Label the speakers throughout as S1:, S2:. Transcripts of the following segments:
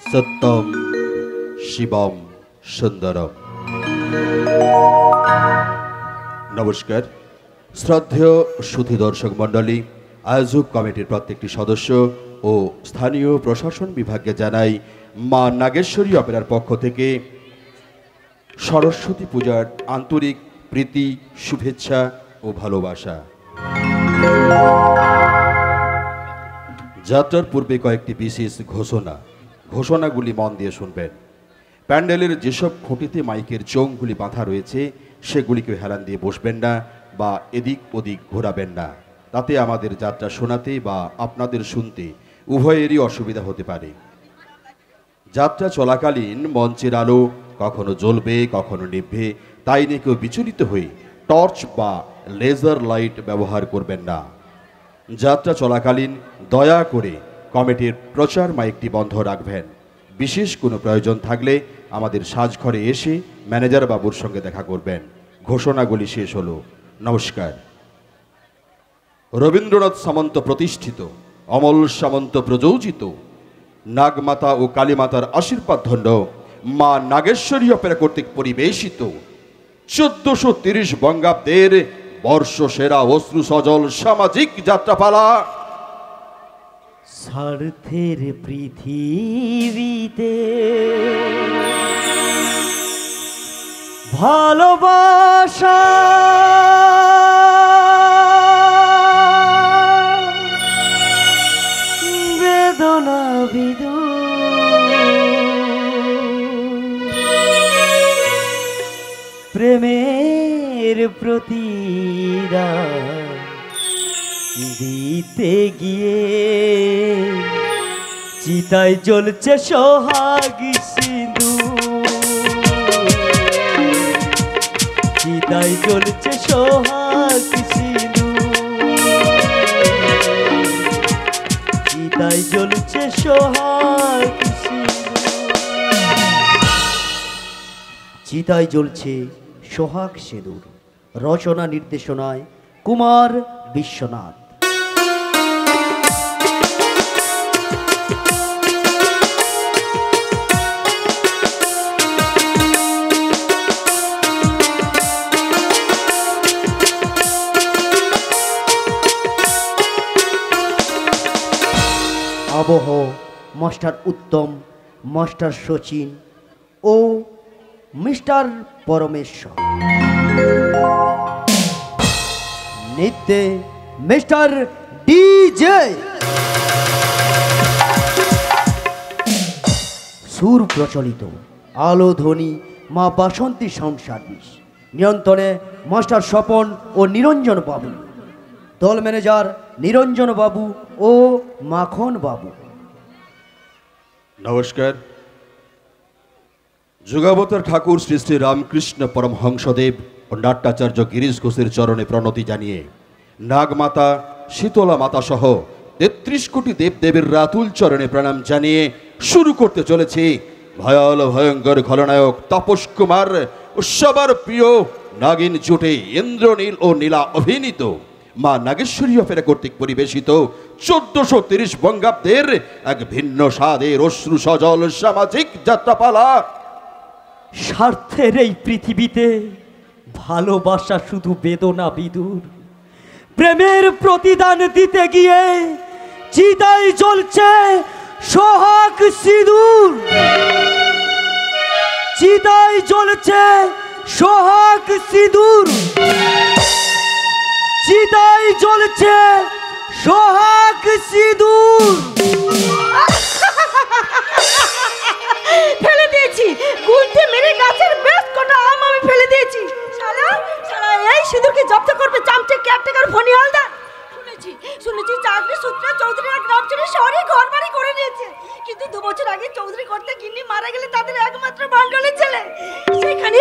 S1: सत्यम शिवम सुंदरम। नमस्कार श्रद्धेय सुधी दर्शक मंडली, आयोजक कमिटिर प्रत्येकटी सदस्य और स्थानीय प्रशासन विभाग जानाई मा नागेश्वरी अपेरार पक्ष थेके सरस्वती पूजार आंतरिक प्रीति शुभेच्छा और भालोबासा। যাত্রার পূর্বে কয়েকটি বিশেষ ঘোষণাগুলি মন দিয়ে শুনবেন। প্যান্ডেলের যেসব খুঁটিতে মাইকের চোঙগুলি বাঁধা রয়েছে সেগুলিকে হেলান দিয়ে বসবেন না বা এদিক ওদিক ঘোরাবেন না, তাতে আমাদের যাত্রা শোনাতে বা আপনাদের শুনতে উভয়েরই অসুবিধা হতে পারে। যাত্রা চলাকালীন মঞ্চের আলো কখনো জ্বলবে কখনো নিভবে, তাই নিয়ে কেউ বিচলিত হয়ে টর্চ বা লেজার লাইট ব্যবহার করবেন না। যাত্রা চলাকালীন দয়া করে কমিটির প্রচার মাইকটি বন্ধ রাখবেন। বিশেষ কোনো প্রয়োজন থাকলে আমাদের সাজঘরে এসে ম্যানেজার বাবুর সঙ্গে দেখা করবেন। ঘোষণাগুলি শেষ হলো। নমস্কার। রবীন্দ্রনাথ সামন্ত প্রতিষ্ঠিত, অমল সামন্ত প্রযোজিত, নাগমাতা ও কালীমাতার আশীর্বাদ ধন্য মা নাগেশ্বরী অপেরা কর্তৃক পরিবেশিত 1430 বঙ্গাব্দের বর্ষ সেরা অশ্রু সজল সামাজিক যাত্রাপালা
S2: স্বার্থের পৃথিবীতে ভালোবাসা বেদনা বিদু প্রেমের প্রতিদান দিতে গিয়ে চিতায় জ্বলছে সোহাগ সিঁদুর, চিতায় জ্বলছে সোহাগ সিঁদুর, চিতায় জ্বলছে সোহাগ সিঁদুর, চিতায় জ্বলছে সোহাগ সিঁদুর। রচনা নির্দেশনায় কুমার বিশ্বনাথ। আবহ মাস্টার উত্তম, মাস্টার সচিন ও মিস্টার পরমেশ্বর। নৃত্যে মিস্টার ডিজে। সুর প্রচলিত, আলো ধ্বনি মা বাসন্তী সাউন্ড সার্ভিস। নিয়ন্ত্রণে মাস্টার স্বপন ও নিরঞ্জন বাবু। দল ম্যানেজার নিরঞ্জন বাবু ও মাখন বাবু।
S1: নমস্কার। যুগাবতার ঠাকুর শ্রী শ্রী রামকৃষ্ণ পরমহংসদেব ও নাট্যাচার্য গিরিশ ঘোষের চরণে প্রণতি জানিয়ে নাগমাতা, শীতলা মাতা সহ ৩৩ কোটি দেবদেবের রাতুল চরণে প্রণাম জানিয়ে শুরু করতে চলেছে ভয়াল ভয়ঙ্কর খলনায়ক তাপস কুমার ও সবার প্রিয় নাগিন জুটে ইন্দ্রনীল ও নীলা অভিনীত মা নাগেশ্বরী অপেরা কর্তৃক পরিবেশিত ১৪৩০ বঙ্গাব্দের এক ভিন্ন স্বাদের অশ্রু সজল সামাজিক যাত্রাপালা।
S3: স্বার্থের এই পৃথিবীতে ভালোবাসা শুধু বেদনা বিদুর, প্রেমের প্রতিদান দিতে গিয়ে চিতায় জ্বলছে সোহাগ সিঁদুর, চিতায় জ্বলছে সোহাগ সিঁদুর, চিতায় জ্বলছে সোহাগ সিঁদুর।
S4: ফেলে দিয়েছি, গুলতে মেরে গাছের বেশ কটা আম আমি ফেলে দিয়েছি। শালা শালা এই সিঁদুরকে জব্দ করবে চামচে কেয়ারটেকার ফণি হালদার। শুনেছি চাকরি সূত্রে চৌধুরীরা গ্রাম ছেড়ে শহরে ঘর বাড়ি করে নিয়েছে, কিন্তু 2 বছর আগে চৌধুরী করতে গিন্নি মারা গেলে তাদের একমাত্র বাঙ্গলের ছেলে সেখানে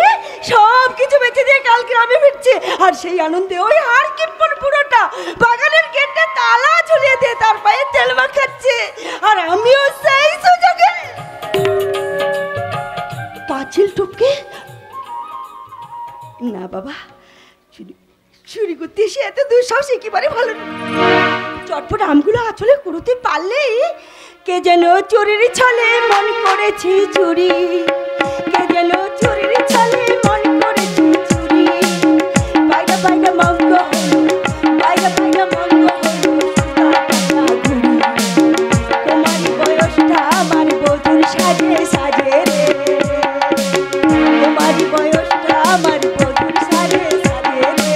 S4: সব কিছু বেঁচে দিয়ে কাল গ্রামে ফিরছে। আর সেই আনন্দে ওই হার কিনপন পুরোটা বাগানের গেটে তালা ঝুলিয়ে দিয়ে তার পায়ে তেল মাখাচ্ছে। আর আমিও সেই সুযোগে পাঁচিল টপকে না বাবা, চুরি করতে এসে এত দুঃসাহস একেবারে ভালো না। চটপট আমগুলো আঁচলে কুড়োতে পারলেই কে যেন চোরের ছলে মন করেছে চুরি, কে যেন চোরের ছলে মন করেছে চুরি। বাইরে বাইরে মঙ্গ হলো, বাইরে বাইরে মঙ্গ হলো, তোমার বয়সটা আমার বধুর সাজে সাজে রে, তোমার বয়সটা আমার বধুর সাজে সাজে রে।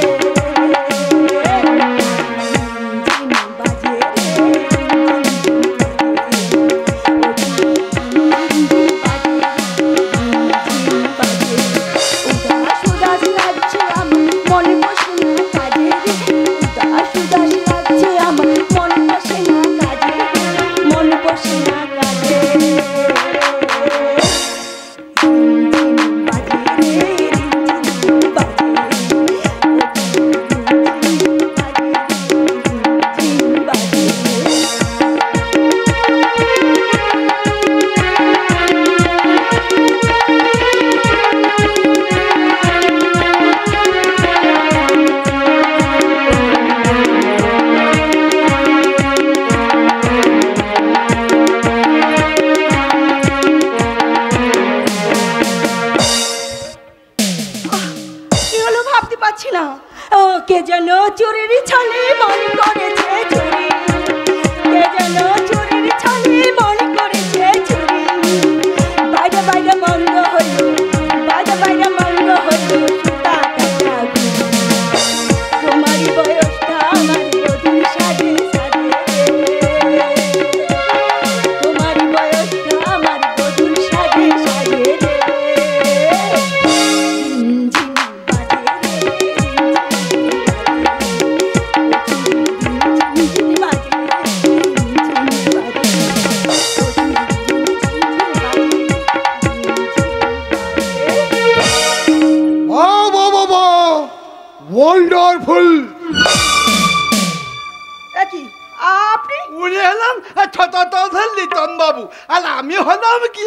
S4: কে যেন চোরের ছলে মন করেছে চুরি, কে যেন চোরের ছলে মন করেছে চুরি। বাইরে বাইরে মঙ্গ হলো, বাইরে বাইরে মঙ্গ হলো, সুতা কাটা ঘুরি। তোমার বয়সটা আমার বধুর সাজে সাজে রে, তোমার বয়সটা আমার বধুর সাজে সাজে রে।
S5: ওয়ান্ডারফুল।
S4: কি আপনি?
S5: উনি হলাম ছোট লিটন বাবু, আর আমি হলাম কি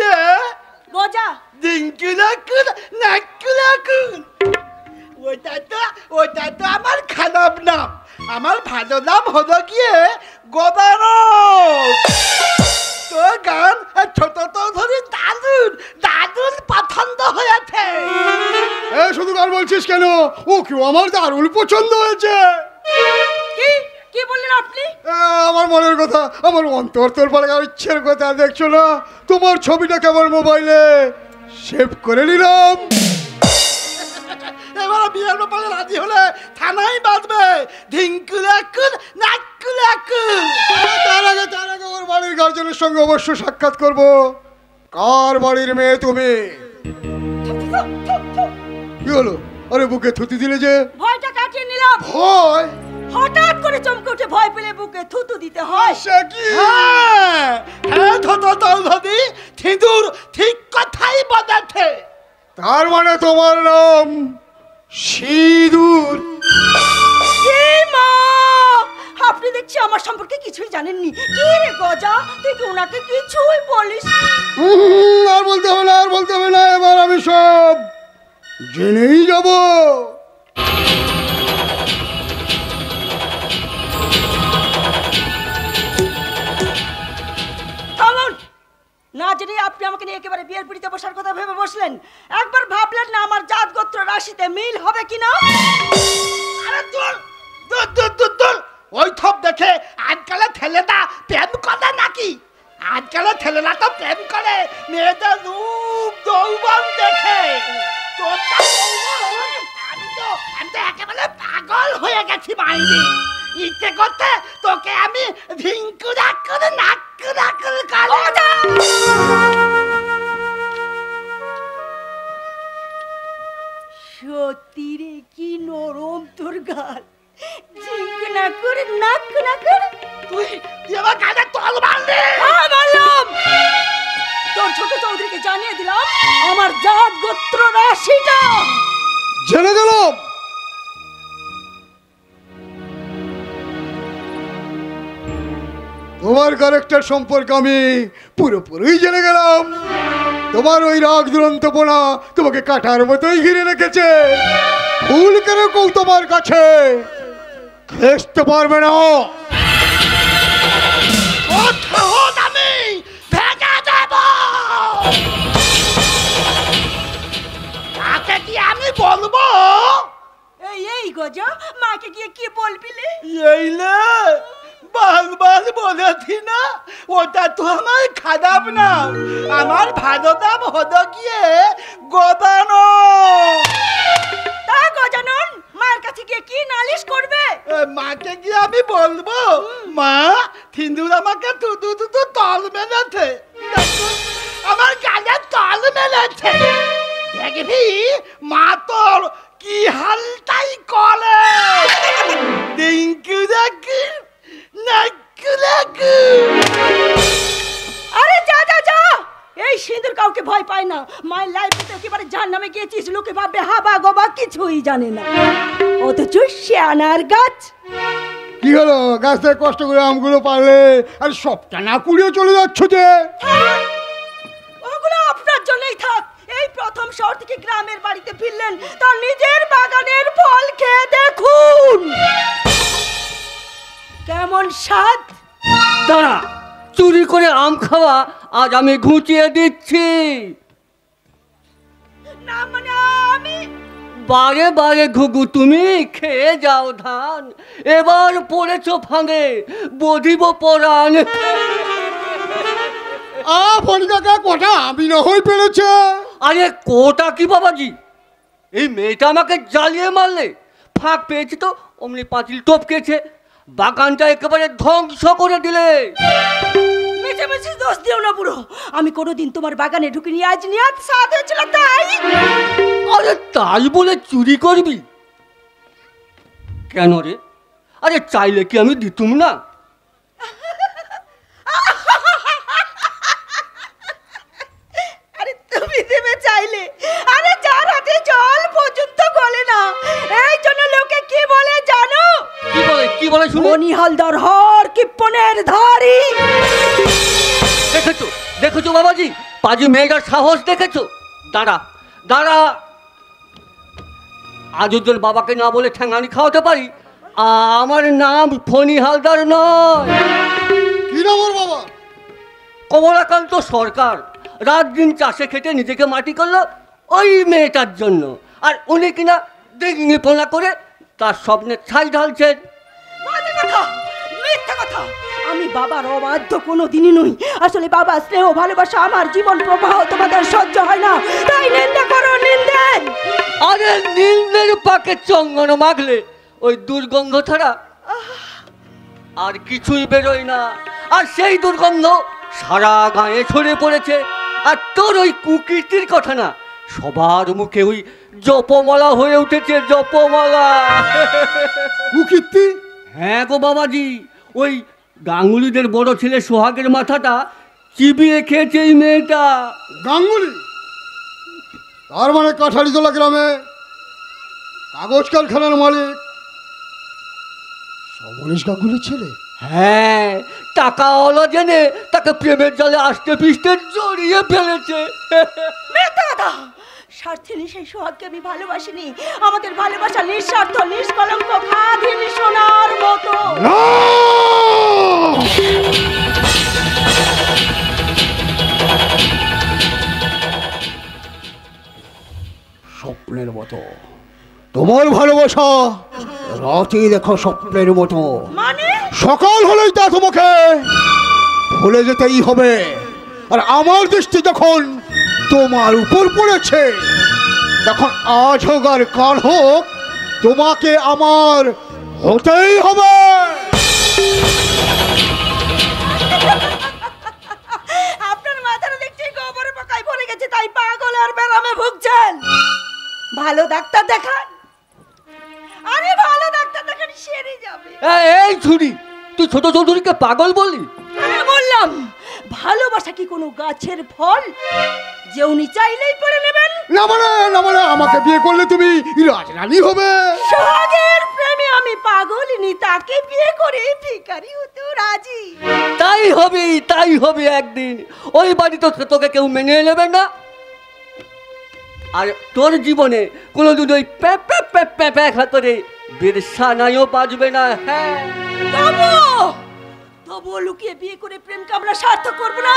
S4: মজা
S5: ডিঙ্কুলাকুন নাকুলাকুন। ওটা তো আমার খারাপ নাম, আমার ভালো নাম হলো গিয়ে গোদারক। তোর গান ছোট ধরে দাদুর দাদুর পছন্দ হয়েছে। শুধু গান বলছিস কেন? ও কেউ আমার দারুণ পছন্দ হয়েছে।
S4: কি কি বললেন আপনি?
S5: আমার মনের কথা, আমার অন্তর তোর পারে ইচ্ছের কথা। দেখছো না তোমার ছবিটাকে আমার মোবাইলে সেভ করে নিলাম। এবার বিয়ের ব্যাপারে রাজি হলে থানায় বাজবে ধিঙ্কুলাকুন নাকুলাকুন। তার আগে ওর বাড়ির গার্জেনের সঙ্গে অবশ্য সাক্ষাৎ করব। কার বাড়ির মেয়ে তুমি? কি হলো? আরে বুকে থুতু দিলে যে?
S4: ভয়টা কাটিয়ে নিলাম।
S5: ভয়?
S4: হঠাৎ করে চমকে উঠে ভয় পেলে বুকে থুতু দিতে হয়।
S5: সে কি? হ্যাঁ হ্যাঁ, থিঁদুর ঠিক কথাই বলেছে।
S6: তার মানে তোমার নাম সিঁদুর?
S4: এ মা, আপনি দেখছি আমার সম্পর্কে কিছুই জানেননি। কি রে গজা, তুই কি ওনাকে কিছুই বলিস?
S6: আর বলতে হবে না, আর বলতে হবে না, এবার আমি সব জেনেই যাব।
S4: থামুন। না জেনে আপনি আমাকে নিয়ে একেবারে বিয়ের পিড়িতে বসার কথা ভেবে বসলেন। একবার ভাবলেন না আমার জাত গোত্র রাশিতে মিল হবে কিনা?
S5: আরে দূর দূর দূর দূর দূর, ওই থপ দেখে আজকালে ছেলেটা প্রেম করে নাকি? আজকালে ছেলেরা তো প্রেম করে মেয়েদের রূপ যৌবন দেখে। তোরটা আমি তো একেবারে পাগল হয়ে গেছি মাইনি। ইচ্ছে করতে তোকে আমি ভিঙ্কুরা করে নাকুরা করে কালো।
S4: সত্যি রে, কি নরম তোর গাল। ঝিঙ্ক না করে নাক না করে
S5: তুই তুই আমার গালে তল মারলি।
S4: হ্যাঁ মারলাম। তোর ছোট চৌধুরীকে জানিয়ে দিলাম আমার জাত গোত্র রাশিটা।
S6: জেনে গেলাম। তোমার ক্যারেক্টার সম্পর্কে আমি পুরোপুরি জেনে গেলাম। তোমার ওই রাগ দুরন্তপনা তোমাকে কাটার মতোই ঘিরে রেখেছে। ভুল কেন কেউ তোমার কাছে খেসতে পারবে না।
S5: আমি ভেঙে দেব। তাকে কি আমি বলবো?
S4: এই গজা, মাকে গিয়ে কি বলবিলে?
S5: এইলে বারবার বলেছি না, ওটা তো আমার খারাপ না। আমার ভালো নাম হলো গিয়ে গদানন।
S4: তা গজানন মায়ের কাছে গিয়ে কি নালিশ করবে?
S5: মাকে গিয়ে আমি বলবো, মা সিন্দুর আমাকে দুটো দুটো তল মেলেছে। দেখুন, আমার গালে তল মেলেছে। দেখবি মা তোর কি হালটাই করে। ডিঙ্কু দেখি নাকু নাকু।
S4: আরে যা যা যা, এই সিঁদুর কাউকে ভয় পায় না। মায়ের লাইফে একেবারে জাহান্নামে গিয়েছিস, লোকে ভাববে হাবা গোবা কিছুই জানে না। অথচ শ্যানার গাছ।
S6: কি হলো, গাছ থেকে কষ্ট করে আমগুলো পারলে আর সবটা না কুড়িয়ে চলে যাচ্ছ যে?
S4: ওগুলো আপনার জন্যই থাক। এই প্রথম শহর থেকে গ্রামের বাড়িতে ফিরলেন, তার নিজের বাগানের ফল খেয়ে দেখুন কেমন স্বাদ।
S3: দাঁড়া, চুরি করে আম খাওয়া আজ আমি ঘুচিয়ে দিচ্ছি।
S4: না মানে আমি
S3: বারে বারে ঘুঘু তুমি খেয়ে যাও ধান, এবার পড়েছো ফাঁদে বধিব পরাণ।
S6: ফণিকাকা কোটা আমি না হয়ে পেরেছে।
S3: আরে কোটা কি বাবাজি, এই মেয়েটা আমাকে জ্বালিয়ে মারলে, ফাঁক পেয়েছি তো অমনি পাঁচিল টপকেছে, বাগানটা একেবারে ধ্বংস করে দিলে।
S4: মেশামেশি দোষ দিও না বুড়ো। আমি কোনোদিন তোমার বাগানে ঢুকিনি, আজ নিয়াত সাথ হয়েছিল তাই।
S3: আরে তাই বলে চুরি করবি কেন রে? আরে চাইলে কি আমি দিতুম না?
S4: আরে তুমি দেবে চাইলে? আরে যার হাতে জল পর্যন্ত গলে না, এই জন্য লোকে কি বলে জানো?
S3: কি বলে শুনি?
S4: মনি হালদার হর কিপ্পনের ধারি।
S3: দেখেছো দেখেছো বাবাজি, পাজি মেয়েটার সাহস দেখেছো? দাঁড়া দাঁড়া, আজ ওদের বাবাকে না বলে ঠ্যাঙানি খাওয়াতে পারি। আমার নাম ফণি হালদার নয়।
S6: কি নাম ওর বাবা?
S3: কমলাকান্ত সরকার। রাত দিন চাষে খেটে নিজেকে মাটি করলো ওই মেয়েটার জন্য, আর উনি কিনা দিগ্নিপনা করে তার স্বপ্নে ছাই ঢালছেন।
S4: বাজে কথা, মিথ্যা কথা। আমি বাবার অবাধ্য কোনোদিনই নই। আসলে বাবা স্নেহ ভালোবাসা আমার জীবন প্রবাহ তোমাদের সহ্য হয় না, তাই নিন্দা করো নিন্দে।
S3: আরে নীলের পাকে চন্দন মাখলে ওই দুর্গন্ধ ছাড়া আর কিছুই বেরোয় না, আর সেই দুর্গন্ধ সারা গায়ে ছড়িয়ে পড়েছে। আর তোর ওই কুকীর্তির কথা না, সবার মুখে ওই জপমালা হয়ে উঠেছে, জপমালা।
S6: কুকীর্তি?
S3: হ্যাঁ গো বাবাজি, ওই গাঙ্গুলিদের বড় ছেলে সোহাগের মাথাটা চিবিয়ে খেয়েছে এই মেয়েটা।
S6: গাঙ্গুলি? তার মানে কাঠালিতলা গ্রামে কাগজ কারখানার মালিক সমরেশ গাঙ্গুলির ছেলে।
S3: হ্যাঁ, টাকা হলো জেনে তাকে প্রেমের জালে আসতে পিছতে জড়িয়ে ফেলেছে।
S4: মিথ্যা কথা। স্বার্থিনী সেই সোহাগকে আমি ভালোবাসিনি। আমাদের ভালোবাসা নিঃস্বার্থ, নিষ্কলঙ্ক, খাদিনী সোনার মতো।
S6: স্বপ্নের মতো তোমার ভালোবাসা রাতে দেখো স্বপ্নের মতো,
S4: মানে
S6: সকাল হলেই তা তোমাকে ভুলে যেতেই হবে। আর আমার দৃষ্টি যখন তোমার উপর পড়েছে, তখন আজ হোক আর কাল হোক তোমাকে আমার হতেই হবে।
S4: আপনার মাথার দেখছি গোবরে পাকায় পড়ে গেছে, তাই পাগল আর ব্যারামে ভুগছেন। ভালো ডাক্তার দেখান। আরে ভালো ডাক্তার দেখান, সেরে যাবে।
S3: এই ছুরি, তুই ছোট চৌধুরীকে পাগল বললি?
S4: আমি বললাম ভালোবাসা কি কোনো গাছের ফল যে উনি চাইলেই পড়ে নেবেন?
S6: না মানে আমাকে বিয়ে করলে তুমি রাজরানী হবে।
S4: সোহাগের প্রেমে আমি পাগলিনি, তাকে বিয়ে করে ভিখারি হতে রাজি।
S3: তাই হবে একদিন। ওই বাড়ি তো তোকে কেউ মেনে নেবে না। আর তোর জীবনে কোনোদিন ওই প্যা করে বেরসানায়ও বাজবে না। হ্যাঁ,
S4: তবুও লুকিয়ে বিয়ে করে প্রেমকে আমরা সার্থক করবো না।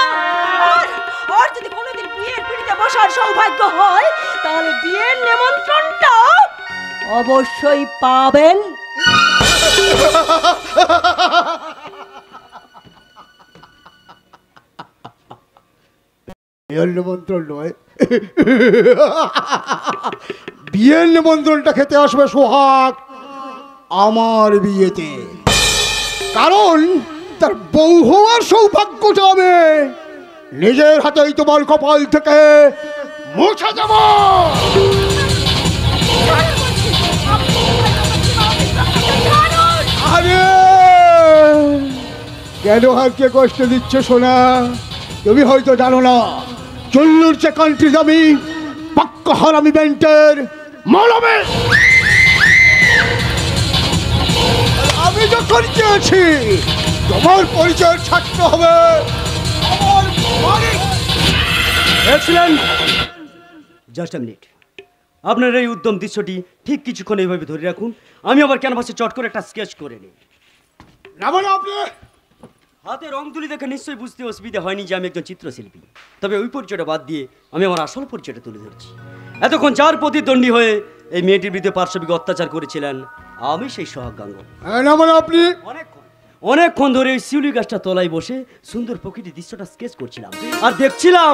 S4: আর যদি কোনোদিন বিয়ের পিড়িতে বসার সৌভাগ্য হয়, তাহলে বিয়ের নিমন্ত্রণটা অবশ্যই পাবেন।
S6: বিয়ের নিমন্ত্রণ নয়, বিয়ের নিমন্ত্রণটা খেতে আসবে সোহাগ আমার বিয়েতে। কারণ তার বউ হওয়ার সৌভাগ্যটা আমি নিজের হাতেই তোমার কপাল থেকে মুছে দেব। আরে কেন হারকে কষ্ট দিচ্ছে সোনা? তুমি হয়তো জানো না, চল্লুর যে কান্ট্রি দামি পাক্কা হারামি ব্যান্ডের মলমে আমি যখন চেয়েছি তোমার পরিচয় ছাড়তে হবে। আমার মালিক।
S2: Excellent, just a minute. আপনার এই উদ্যম দৃশ্যটি ঠিক কিছুক্ষণ এইভাবে ধরে রাখুন। আমি আবার ক্যানভাসে চট করে একটা স্কেচ করে নিই।
S6: না মানে আপনি
S2: হাতে রং তুলি দেখে নিশ্চয়ই বুঝতে অসুবিধা হয়নি যে আমি একজন চিত্রশিল্পী। তবে ওই পরিচয়টা বাদ দিয়ে আমি আমার আসল পরিচয়টা তুলে ধরছি। এতক্ষণ যার প্রতিদ্বন্দ্বী হয়ে এই মেয়েটির বিরুদ্ধে পার্শ্ববিক অত্যাচার করেছিলেন, আমি সেই সোহাগ গাঙ্গুলি।
S6: না মানে আপনি
S2: অনেকক্ষণ ধরে ওই শিউলি গাছটা তলায় বসে সুন্দর প্রকৃতির দৃশ্যটা স্কেচ করছিলাম আর দেখছিলাম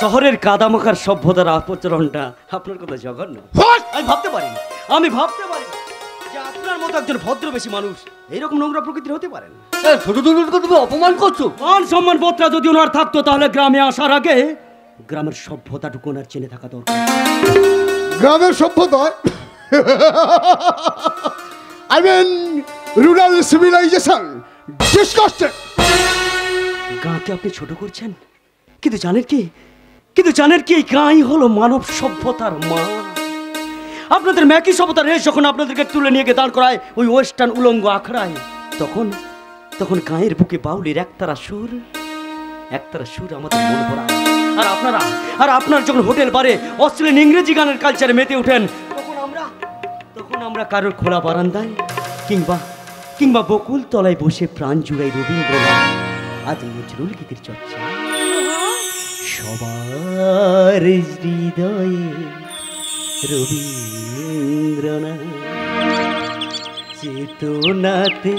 S2: শহরের কাদামাখার সভ্যতার আচরণটা আপনার কথা জঘন্য। আমি ভাবতে পারি যে আপনার মতো একজন ভদ্রবেশী মানুষ এইরকম নোংরা প্রকৃতির হতে পারেন।
S3: ছোট চৌধুরীকে তুমি অপমান করছো।
S2: মান সম্মান বোধটা যদি ওনার থাকতো, তাহলে গ্রামে আসার আগে গ্রামের সভ্যতাটুকু ওনার চেনে থাকা দরকার।
S6: গ্রামের সভ্যতা I mean rural civilization disgusted।
S2: গাঁকে আপনি ছোট করছেন, কিন্তু জানেন কি এই গাঁই হলো মানব সভ্যতার মা। আপনাদের ম্যাকি সভ্যতার রেশ যখন আপনাদেরকে তুলে নিয়ে গিয়ে দাঁড় করায় ওই ওয়েস্টার্ন উলঙ্গ আখড়ায়, তখন গাঁয়ের বুকে বাউলের একতারা সুর আমাদের মন ভরা। আর আপনারা যখন হোটেল বারে অশ্লীল ইংরেজি গানের কালচারে মেতে ওঠেন, তখন আমরা কারোর খোলা বারান্দায় কিংবা বকুল তলায় বসে প্রাণ জুড়াই রবীন্দ্রনাথ আজ নজরুল গীতির চর্চা। সবার হৃদয়ে রবীন্দ্রনাথ, চেতনাতে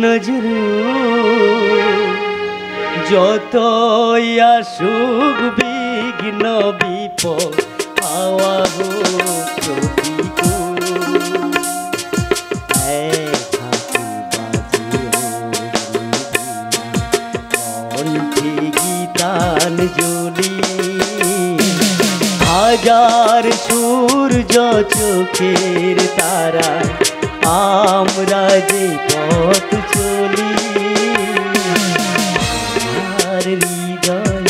S2: নজরুল, যতই আসুক বিঘ্ন বিপদ হাওয়া হাজার সূর্য চোখের তারা আমরা যে পথ চলি, আর হৃদয়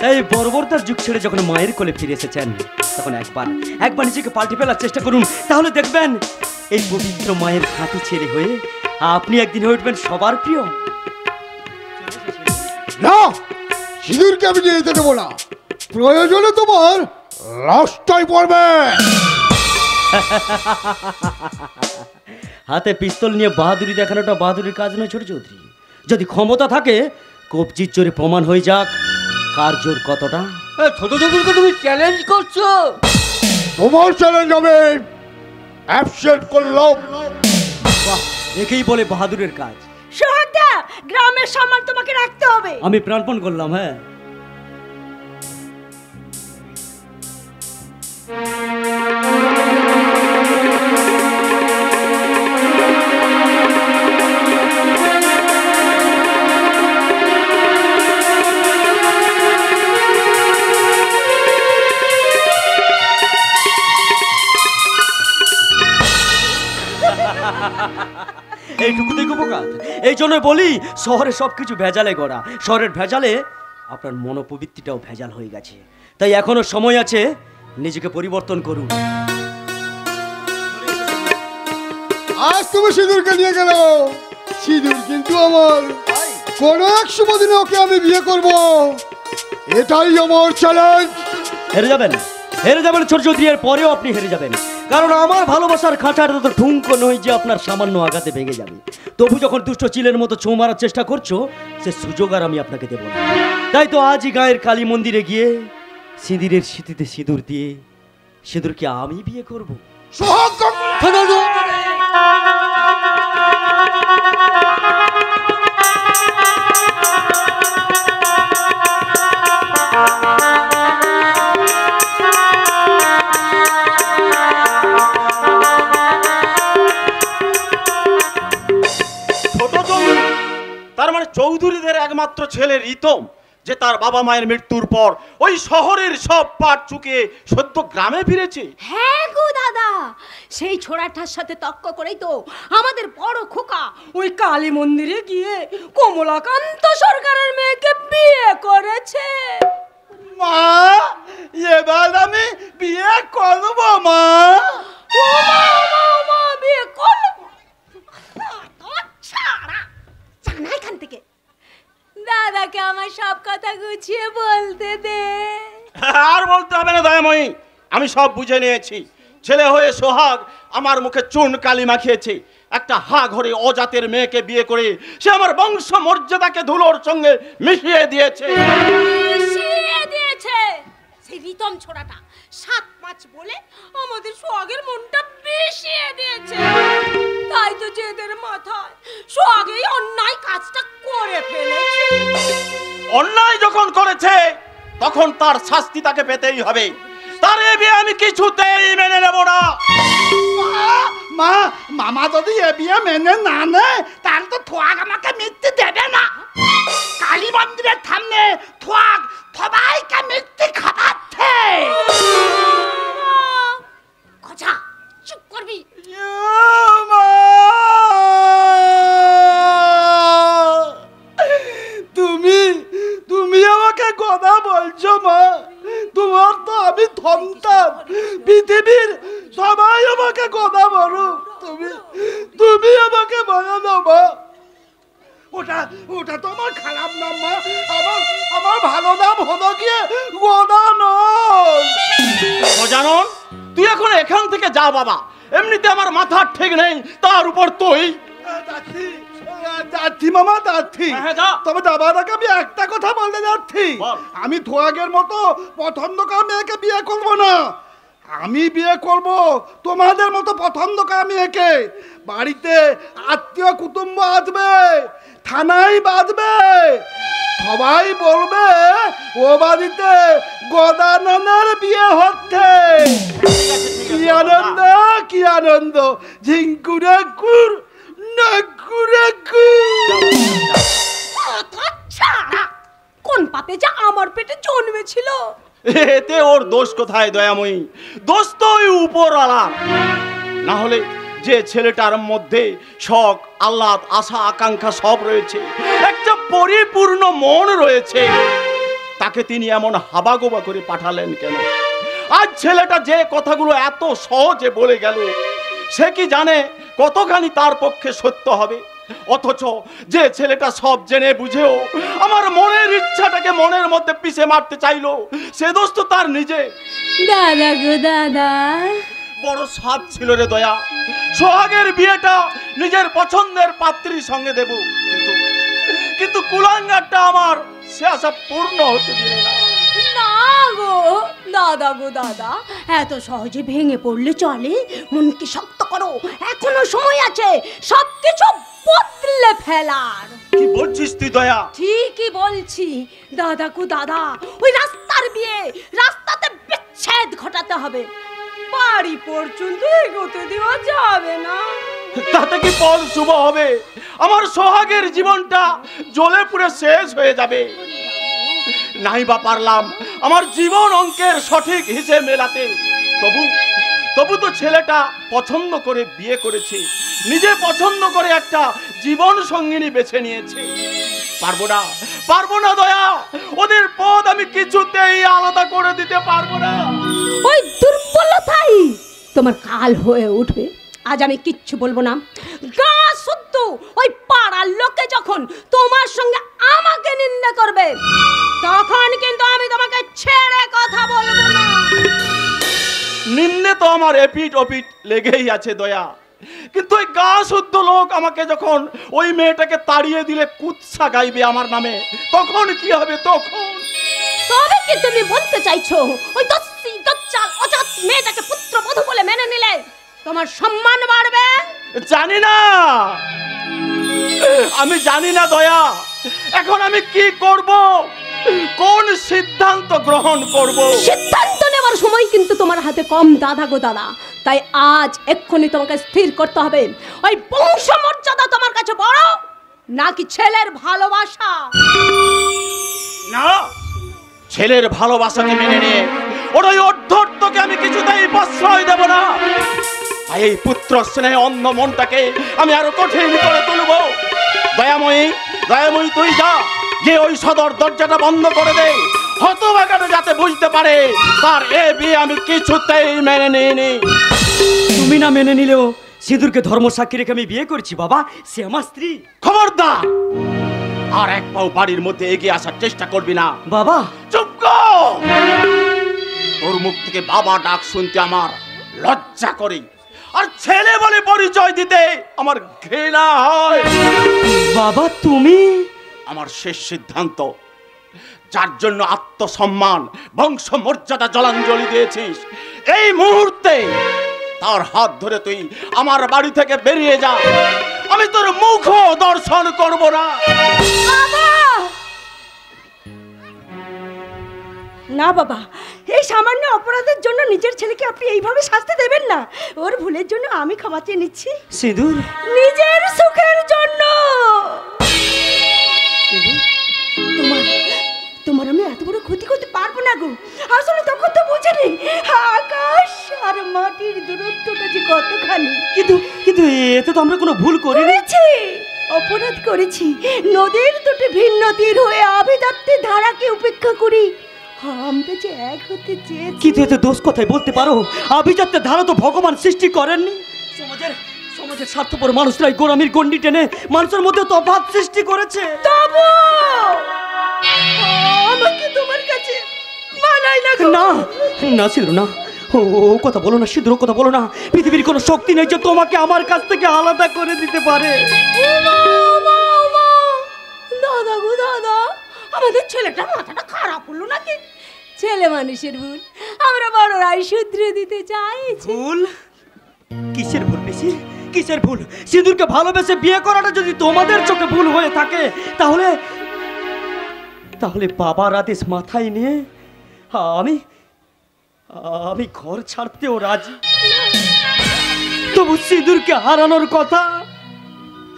S2: এই বর্বরতার যুগ ছেড়ে যখন মায়ের কোলে ফিরে এসেছেন, তখন একবার নিজেকে পাল্টে ফেলার চেষ্টা করুন। তাহলে দেখবেন এই পবিত্র মায়ের খাঁটি ছেলে হয়ে আপনি একদিন হয়ে উঠবেন সবার প্রিয়।
S6: না, সিঁদুরকে আমি নিয়ে যেতে দেবো না। প্রয়োজনে তোমার লাশটাই পড়বে।
S2: হাতে পিস্তল নিয়ে বাহাদুরি দেখানোটা বাহাদুরির কাজ নয় ছোট চৌধুরী। যদি ক্ষমতা থাকে কবজির জোরে প্রমাণ হয়ে যাক কার জোর কতটা।
S3: ছোট চৌধুরীকে তুমি চ্যালেঞ্জ করছো?
S6: তোমার চ্যালেঞ্জ হবে অ্যাবসেন্ট করলাম।
S2: বাহ, একেই বলে বাহাদুরের কাজ।
S4: সোহাগদা, গ্রামের সম্মান তোমাকে রাখতে হবে।
S2: আমি প্রাণপণ করলাম। হ্যাঁ, এইটুকু দেখো উপকার। এই জন্য বলি শহরে সবকিছু ভেজালে গড়া। শহরের ভেজালে আপনার মনোপবিত্তিটাও ভেজাল হয়ে গেছে। তাই এখনো সময় আছে, নিজেকে পরিবর্তন করুন।
S6: আজ তুমি সিঁদুরকে নিয়ে গেল, সিঁদুর কিন্তু আমার। কোনো এক শুভ দিনে ওকে আমি বিয়ে করব, এটাই আমার চ্যালেঞ্জ।
S2: হেরে যাবেন ছোট চৌধুরী, এর পরেও আপনি হেরে যাবেন। কারণ আমার ভালোবাসার খাঁচাটা তো ঠুনকো নয় যে আপনার সামান্য আঘাতে ভেঙে যাবে। তবু যখন দুষ্ট চিলের মতো ছোঁ মারার চেষ্টা করছো, সে সুযোগ আর আমি আপনাকে দেব না। তাই তো আজই গায়ের কালী মন্দিরে গিয়ে সিঁদুরের স্মৃতিতে সিঁদুর দিয়ে সিঁদুরকে আমি বিয়ে করব।
S7: চৌধুরীদের একমাত্র ছেলে রিতম, যে তার বাবা মায়ের মৃত্যুর পর ওই শহরের সব পাট চুকে সদ্য গ্রামে ফিরেছে।
S4: হ্যাঁ গো দাদা, সেই ছোড়াটার সাথে তক্ক করেই তো আমাদের বড় খোকা ওই কালী মন্দিরে গিয়ে কমলাকান্ত সরকারের মেয়েকে বিয়ে করেছে।
S5: মা, এবার আমি বিয়ে করব মা।
S4: বিয়ে করব? ছাড়া জানা এখান থেকে। দাদাকে আমার সব কথা গুছিয়ে বলতে দে।
S7: আর বলতে হবে না দয়াময়ী, আমি সব বুঝে নিয়েছি। ছেলে হয়ে সোহাগ আমার মুখে চুন কালি মাখিয়েছে। একটা হা ঘরে অজাতের মেয়েকে বিয়ে করে সে আমার বংশ মর্যাদাকে ধুলোর সঙ্গে মিশিয়ে দিয়েছে।
S4: সেই রিতম ছোড়াটা 7-5 বলে আমাদের সোহাগের মনটা মিশিয়ে দিয়েছে। তাই তো জেদের মাথায় সোহাগই অন্যায় কাজটা করে ফেলেছে।
S7: অন্যায় যখন করেছে তখন তার শাস্তি তাকে পেতেই হবে। তার এ বিয়ে আমি কিছুতেই মেনে নেব না।
S5: মা, মামা যদি এ বিয়ে মেনে না নেয় তাহলে তো থোয়াক আমাকে মৃত্যু দেবে না। কালী মন্দিরের সামনে থোয়াক সবাইকে মৃত্যু খাওয়াচ্ছে।
S4: খোঁজা, চুপ করবি।
S5: তুমি আমাকে কথা বলছো মা? তোমার তো আমি সন্তান, পৃথিবীর সবাই আমাকে কথা বলো। তুমি আমাকে বলে দাও মা। ওটা তো আমার খারাপ নাম মা। আমার ভালো নাম হলো গিয়ে গদানন।
S7: গজানন, তুই এখন এখান থেকে যা বাবা। এমনিতে আমার মাথা ঠিক নেই, তার উপর তুই।
S5: যাচ্ছি মামা, যাচ্ছি। তবে যাবার আগে আমি একটা কথা বলতে যাচ্ছি। আমি থোয়াগের মতো পছন্দকার মেয়েকে বিয়ে করব না। আমি বিয়ে করব তোমাদের মতো পছন্দকার মেয়েকে। বাড়িতে আত্মীয় কুটুম্ব আসবে, থানায় বাজবে, সবাই বলবে ও বাড়িতে গদাননের বিয়ে হচ্ছে। কি আনন্দ, কি আনন্দ। ঝিঙ্কুরে গুড়
S4: কোন পাপে যা আমার পেটে জন্মেছিল?
S7: এতে ওর দোষ কোথায় দয়াময়ী? দোষ তো ওই উপরওয়ালা। না হলে যে ছেলেটার মধ্যে শখ, আহ্লাদ, আশা, আকাঙ্ক্ষা সব রয়েছে, একটা পরিপূর্ণ মন রয়েছে, তাকে তিনি এমন হাবাগোবা করে পাঠালেন কেন? আজ ছেলেটা যে কথাগুলো এত সহজে বলে গেল, সে কি জানে কতখানি তার পক্ষে সত্য হবে? অথচ যে ছেলেটা সব জেনে বুঝেও আমার মনের ইচ্ছাটাকে মনের মধ্যে পিষে মারতে চাইলো, সে দোষ তো তার নিজে।
S4: দাদা গো দাদা,
S7: বড় সাধ ছিল রে দয়া, সোহাগের বিয়েটা নিজের পছন্দের পাত্রীর সঙ্গে দেব, কিন্তু কুলাঙ্গারটা আমার সে আশা পূর্ণ হতে দিলে না।
S4: না গো দাদা গো দাদা, এত সহজে ভেঙে পড়লে চলে? মনকে শক্ত করো, এখনো সময় আছে সবকিছু বদলে ফেলার।
S7: কি বলছিস তুই দয়া?
S4: ঠিকই বলছি দাদা গো দাদা, ওই রাস্তার বিয়ে, রাস্তাতে বিচ্ছেদ ঘটাতে হবে, বাড়ি পর্যন্ত এগোতে দেওয়া যাবে না।
S7: তাতে কি ফল শুভ হবে? আমার সোহাগের জীবনটা জ্বলে পুড়ে শেষ হয়ে যাবে। নাই বা পারলাম আমার জীবন অঙ্কের সঠিক হিসেব মেলাতে, তবু তো ছেলেটা পছন্দ করে বিয়ে করেছে, নিজে পছন্দ করে একটা জীবন সঙ্গিনী বেছে নিয়েছে। পারবো না দয়া, ওদের পথ আমি কিছুতেই আলাদা করে দিতে পারবো না।
S4: ওই দুর্বলতাই তোমার কাল হয়ে উঠবে। আজ আমি কিচ্ছু বলবো না, গা শুদ্ধ ওই পাড়ার লোকে যখন তোমার সঙ্গে আমাকে নিন্দা করবে, তখন কিন্তু আমি তোমাকে ছেড়ে কথা বলবো না।
S7: নিন্দে তো আমার এপিট ওপিট লেগেই আছে দয়া, কিন্তু ওই গা শুদ্ধ লোক আমাকে যখন ওই মেয়েটাকে তাড়িয়ে দিলে কুৎসা গাইবে আমার নামে, তখন কি হবে?
S4: তবে কি তুমি বলতে চাইছো ওই দস্যি দজ্জাল অজাত মেয়েটাকে পুত্রবধূ বলে মেনে নিলে তোমার সম্মান বাড়বে?
S7: জানি না, আমি জানি না দয়া, এখন আমি কি করব, কোন সিদ্ধান্ত গ্রহণ করব?
S4: সিদ্ধান্ত নেওয়ার সময় কিন্তু তোমার হাতে কম দাদা গো দাদা, তাই আজ এক্ষুনি তোমাকে স্থির করতে হবে, ওই বংশ মর্যাদা তোমার কাছে বড় নাকি ছেলের ভালোবাসা?
S7: না, ছেলের ভালোবাসাকে মেনে নিয়ে ওর ওই অর্ধর্তকে আমি কিছুতেই প্রশ্রয় দেব না। তাই এই পুত্র স্নেহে অন্ধ মনটাকে আমি আরো কঠিন করে তুলব। দয়াময়ী, তুই যা, যে ওই সদর দরজাটা বন্ধ করে দে, হতভাগাটা যাতে বুঝতে পারে তার এ বিয়ে আমি কিছুতেই মেনে নিইনি।
S2: তুমি না মেনে নিলেও সিঁদুরকে ধর্ম সাক্ষী রেখে আমি বিয়ে করছি বাবা, সে আমার স্ত্রী।
S7: খবরদার, আর এক পাও বাড়ির মধ্যে এগিয়ে আসার চেষ্টা করবি না।
S2: বাবা
S7: চুপ কর, তোর মুখ থেকে বাবা ডাক শুনতে আমার লজ্জা করে, আর ছেলে বলে পরিচয় দিতে আমার ঘৃণা হয়।
S2: বাবা তুমি?
S7: আমার শেষ সিদ্ধান্ত, যার জন্য আত্মসম্মান বংশ মর্যাদা জলাঞ্জলি দিয়েছিস, এই মুহূর্তে তার হাত ধরে তুই আমার বাড়ি থেকে বেরিয়ে যা, আমি তোর মুখ দর্শন করব না।
S4: না বাবা, এই সামান্য অপরাধের জন্য নিজের ছেলেকে আপনি এইভাবে শাস্তি দেবেন না। ওর ভুলের জন্য আমি ক্ষমা চেয়ে নিচ্ছি।
S2: সিঁদুর
S4: নিজের সুখের জন্য। তোমার আমি এত বড় ক্ষতি করতে পারবো না গো। আসলে তখন তো বুঝিনি আকাশ আর মাটির দূরত্বটা যে কতখানি।
S2: কিন্তু এতে তো আমরা কোনো ভুল করিনি।
S4: অপরাধ করেছি, নদীর দুটি ভিন্ন তীর হয়ে আভিজাত্যের ধারাকে উপেক্ষা করি আমরা যে এক হতে চেয়েছি।
S2: কিন্তু এতে দোষ কথাই বলতে পারো? আভিজাত্যের ধারা তো ভগবান সৃষ্টি করেননি। সমাজের স্বার্থপর মানুষরাই গোড়ামির গণ্ডি টেনে মানুষের মধ্যে তফাৎ সৃষ্টি করেছে।
S4: তবু আমাকে তোমার কাছে মানাই না।
S2: না সিঁদুর না, ও কথা বলো না সিঁদুর, কথা বলো না। পৃথিবীর কোনো শক্তি নেই যে তোমাকে আমার কাছ থেকে আলাদা করে দিতে পারে।
S4: দাদা গো দাদা, আমাদের ছেলেটার মাথাটা খারাপ হলো নাকি? ছেলে মানুষের ভুল আমরা বড়রাই শুধরে দিতে চাইছি।
S2: ভুল? কিসের ভুল বেশি? কিসের ভুল? সিঁদুরকে ভালোবেসে বিয়ে করাটা যদি তোমাদের চোখে ভুল হয়ে থাকে, তাহলে বাবার আদেশ মাথায় নিয়ে আমি ঘর ছাড়তেও রাজি। তবু সিঁদুরকে হারানোর কথা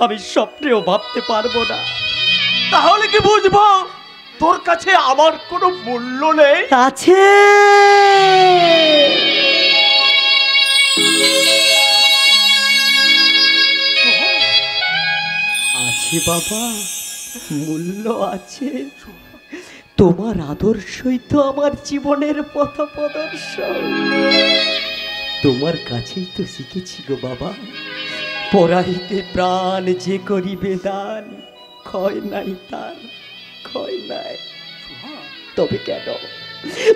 S2: আমি স্বপ্নেও ভাবতে পারবো না।
S7: তাহলে কি বুঝবো তোর কাছে আমার কোনো মূল্য নেই?
S2: আছে। আছে বাবা, মূল্য আছে। তোমার আদর্শই তো আমার জীবনের পথ প্রদর্শন। তোমার কাছেই তো শিখেছি গো বাবা, পরাইতে প্রাণ যে করিবে দান, ক্ষয় নাই তার, ক্ষয় নাই।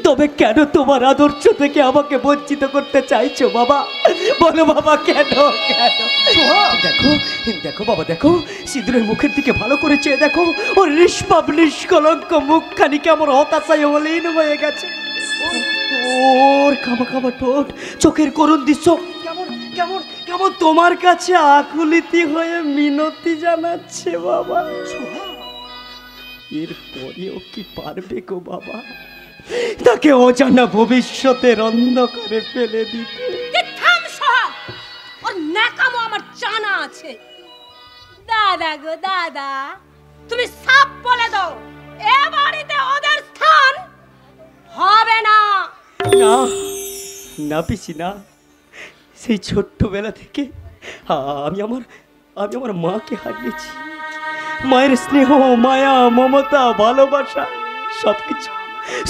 S2: তবে কেন তোমার আদর্শ থেকে আমাকে বঞ্চিত করতে চাইছো বাবা? বলো বাবা, কেন? দেখো দেখো বাবা, দেখো সিঁদুরের মুখের দিকে ভালো করে চেয়ে দেখো, ওর নিষ্পাপ নিষ্কলঙ্ক মুখখানি কেমন হতাশায় মলিন হয়ে গেছে। ওর কামা কামা ঠোঁট, চোখের করুণ দৃশ্য কেমন কেমন কেমন তোমার কাছে আকুলিতি হয়ে মিনতি জানাচ্ছে বাবা। এরপরেও কি পারবে গো বাবা তাকে অজানা ভবিষ্যতের অন্ধকারে ফেলে দিতে?
S4: থাম সোহাগ, ওর ন্যাকামো আমার জানা আছে। দাদা গো দাদা, তুমি সাপ বলে দাও, এ বাড়িতে ওদের স্থান হবে না।
S2: না না পিসি না, সেই ছোট্টবেলা থেকে আমি আমার মাকে হারিয়েছি। মায়ের স্নেহ, মায়া, মমতা, ভালোবাসা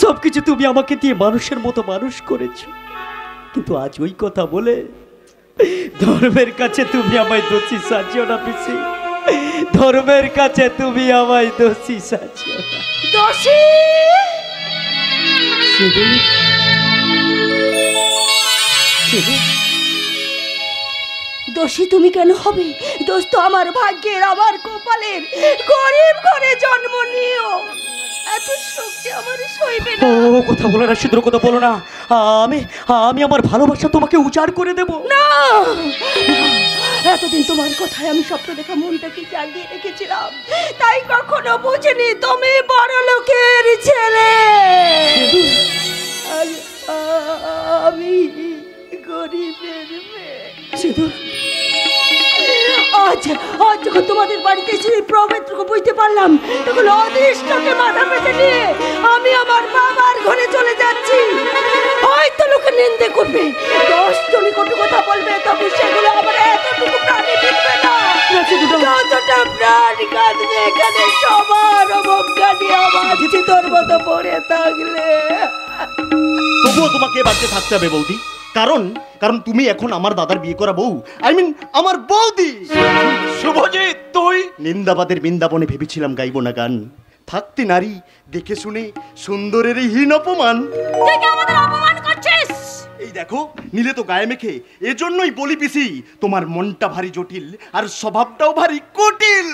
S2: সবকিছু তুমি আমাকে দিয়ে মানুষের মতো মানুষ করেছো। কিন্তু আজ ওই কথা বলে ধর্মের কাছে তুমি আমায় দোষী সাজিও না পিসি, ধর্মের কাছে তুমি আমায় দোষী সাজিও না।
S4: দোষী দোষী তুমি কেন হবে? দোষ তো আমার ভাগ্যের, আমার কপালের। গরিব ঘরে জন্ম নিও, এত সুখ যে আমার সইবে না।
S2: ও কথা বলো না, সিঁদুর কথা বলো না। আমি আমার ভালোবাসা তোমাকে উজাড় করে দেব
S4: না। এতদিন তোমার কথায় আমি স্বপ্ন দেখা মনটাকে জাগিয়ে রেখেছিলাম, তাই কখনো বুঝিনি তুমি বড় লোকের ছেলে, আমি গরিবের মেয়ে। সিঁদুর, আজ যখন তোমাদের বাড়িতে এসে প্রবেশটুকু বুঝতে পারলাম, তখন অদৃষ্টকে মাথা পেতে নিয়ে আমি আমার বাবার ঘরে চলে যাচ্ছি। হয়তো লোকে নিন্দে করবে, 10 জনই কটু কথা বলবে, তবে সেগুলো আমার এতটুকু প্রাণে বিঁধবে না। যতটা প্রাণ কাঁদবে এখানে সবার অবজ্ঞা নিয়ে আমার তোর মতো পড়ে থাকলে।
S7: তবুও তোমাকে বাড়িতে থাকতে হবে বৌদি, কারণ তুমি এখন আমার দাদার বিয়ে করা বউ, আমার বৌদি। শুভজিৎ, তুই নিন্দাবাদের বৃন্দাবনে ভেবেছিলাম গাইব না গান, থাকতে নারী দেখে শুনে সুন্দরের এই হীন অপমান।
S4: তুই কি আমাদের অপমান করছিস?
S7: এই দেখো নীলে তো গায়ে মেখে, এজন্যই বলি পিসি তোমার মনটা ভারী জটিল আর স্বভাবটাও ভারী কুটিল।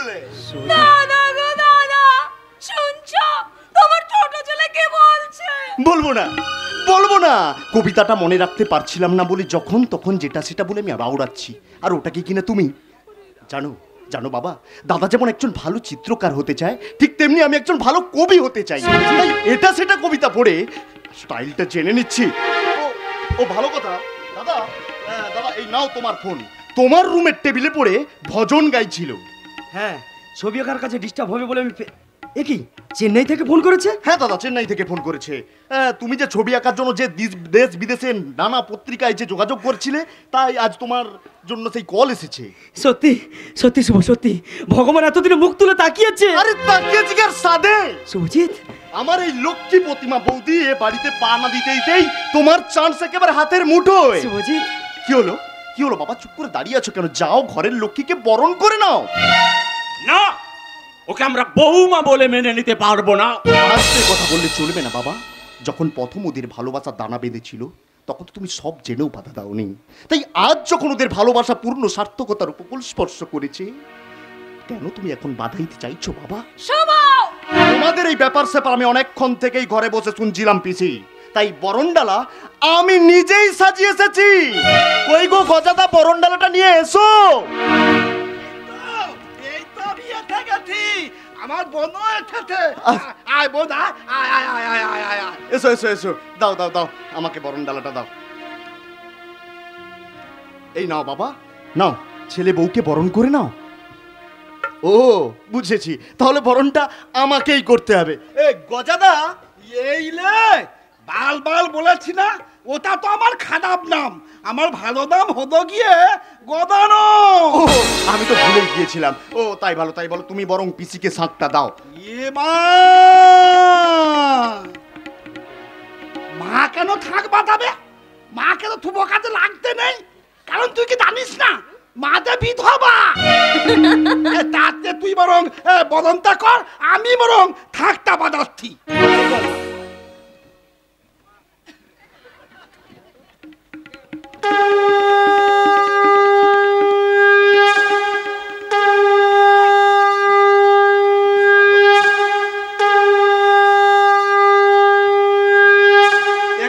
S4: দাদা গো দাদা, শুনছো তোমার ছোট ছেলে কি বলছে?
S7: বলবো না, কবিতাটা মনে রাখতে পারছিলাম না বলে যখন তখন যেটা সেটা বলে আমি আওড়াচ্ছি। আর ওটাকে কিনা তুমি জানো বাবা, দাদা যেমন একজন ভালো চিত্রকার হতে চায়, ঠিক তেমনি আমি একজন ভালো কবি হতে চাই। তাই এটা সেটা কবিতা পড়ে স্টাইলটা জেনে নিচ্ছি। ও ভালো কথা। দাদা এই নাও তোমার ফোন, তোমার রুমের টেবিলে পড়ে ভজন গাইছিল।
S2: হ্যাঁ, ছবি আঁকার কাছে ডিস্টার্ব হবে বলে আমি কি চেন্নাই থেকে ফোন করেছে?
S7: হ্যাঁ দাদা, চেন্নাই থেকে ফোন করেছে। তুমি যে ছবি আঁকার জন্য যে দেশ বিদেশে নানা পত্রিকায় যে যোগাযোগ করছিলে, তাই আজ তোমার জন্য সেই কল এসেছে।
S2: সত্যি সত্যি শুভ, সত্যি ভগবান এতদিনে মুখ তুলে তাকিয়েছে।
S7: আরে তাকিয়েছি কার সাদে?
S2: শুভজিৎ,
S7: আমার এই লক্ষ্মী প্রতিমা বৌদি এ বাড়িতে পা না দিতেই তোমার চান্স একেবারে হাতের মুঠোয়।
S2: শুভজিৎ,
S7: কি হলো বাবা, চুপ করে দাঁড়িয়ে আছো কেন? যাও ঘরের লক্ষ্মীকে বরণ করে নাও।
S8: না, ওকে আমরা বৌমা বলে মেনে নিতে পারবো না।
S7: আজকে কথা বললে চলবে না বাবা। যখন প্রথম ওদের ভালোবাসার দানা বেঁধেছিল, তখন তো তুমি সব জেনেও বাধা দাওনি। তাই আজ যখন ওদের ভালোবাসা পূর্ণ সার্থকতার উপকূল স্পর্শ করেছে, কেন তুমি এখন বাধা দিতে চাইছো বাবা? তোমাদের এই ব্যাপার স্যাপার আমি অনেকক্ষণ থেকেই ঘরে বসে শুনছিলাম পিসি, তাই বরণডালা আমি নিজেই সাজিয়ে এসেছি। কই গো গজাদা, বরণডালাটা নিয়ে এসো।
S5: আমার বোন এসেছে। আয় বোন, আয়।
S7: এসো দাও আমাকে বরণডালাটা দাও। এই নাও বাবা, নাও, ছেলে বউকে বরণ করে নাও। ও বুঝেছি, তাহলে বরণটা আমাকেই করতে হবে।
S5: এ গজাদা, এইলে বাল বলেছি না, ওটা তো আমার খারাপ নাম। আমার ভালো নাম হলো গিয়ে গদানো।
S7: আমি তো ভুলে গিয়েছিলাম। ও তাই ভালো, তুমি বরং পিসিকে শাঁকটা দাও।
S5: এ মা থাক বাঁধাবে? মাকে তো থুবো কাজে লাগতে নেই, কারণ তুই কি জানিস না মাতে বিধবা। তাতে তুই বরং বদনটা কর, আমি বরং থাকটা বাঁধাচ্ছি।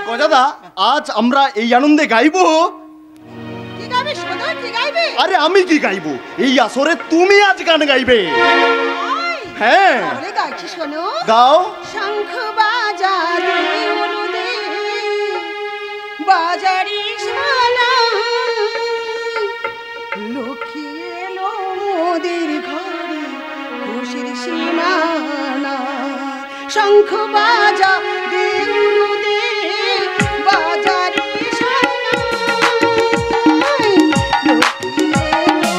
S9: গজাদা, আজ আমরা এই আনন্দে গাইবো।
S4: কি গাইবে শোনো, কি গাইবে?
S9: আরে আমি কি গাইবো, এই আসরে তুমি আজ গান গাইবে। হ্যাঁ
S4: তাহলে গাইছি শোনো।
S9: গাও।
S4: শঙ্খ বাজারে উলুদে বাজারি শালা, লক্ষ্মী এলো মোদের ঘরে খুশির সীমানা। শঙ্খ বাজা দে উলুদে বাজারি শালা, লক্ষ্মী এলো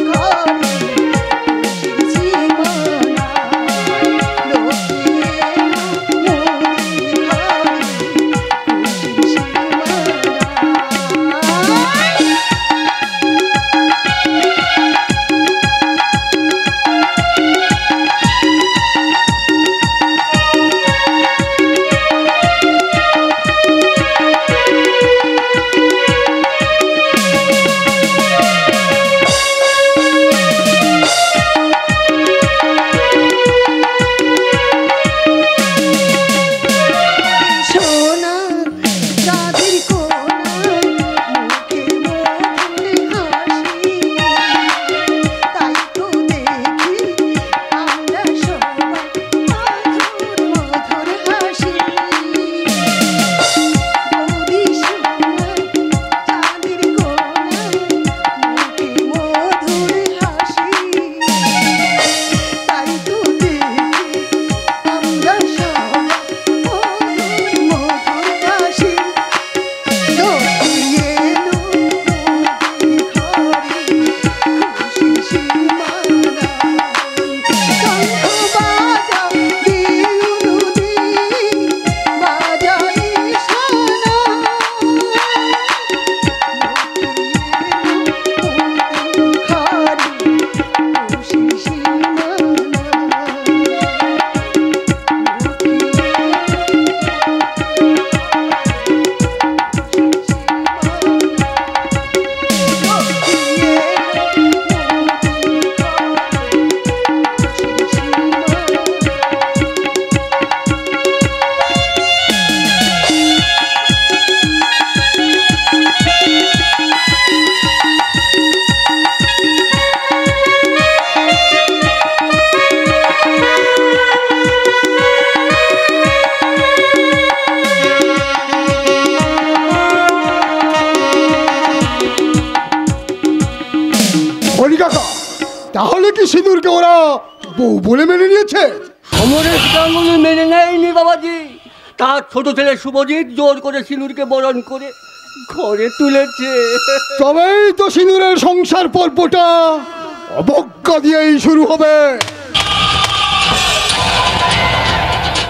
S4: মোদের ঘরে খুশির সীমানা। লক্ষ্মী এলো মোদের ঘরে খুশির সীমানা। সোনা চাঁদের কোনা, মুখে মধুর হাসি, তাই তো দেখি আমরা সবাই মধুর মধুর হাসি। বৌদি সোনা চাঁদের কোনা, মুখে মধুর হাসি, তাই তো দেখি আমরা সবাই মধুর মধুর হাসি। লক্ষ্মী এলো মোদের ঘরে খুশির সীমানা। শঙ্খ বাজা দে উলুদে বাজারি শালা, লক্ষ্মী এলো মোদের ঘরে খুশির সীমানা।
S6: হরি কাকা, তাহলে কি সিঁদুরকে ওরা বউ বলে মেনে নিয়েছে?
S3: সমরেশ গাঙ্গুলি মেনে নেয়নি বাবাজি। তার ছোট ছেলে শুভজিৎ জোর করে সিঁদুরকে বরণ করে ঘরে তুলেছে।
S6: তবেই তো সিঁদুরের সংসার পর্বটা অবজ্ঞা দিয়েই শুরু হবে।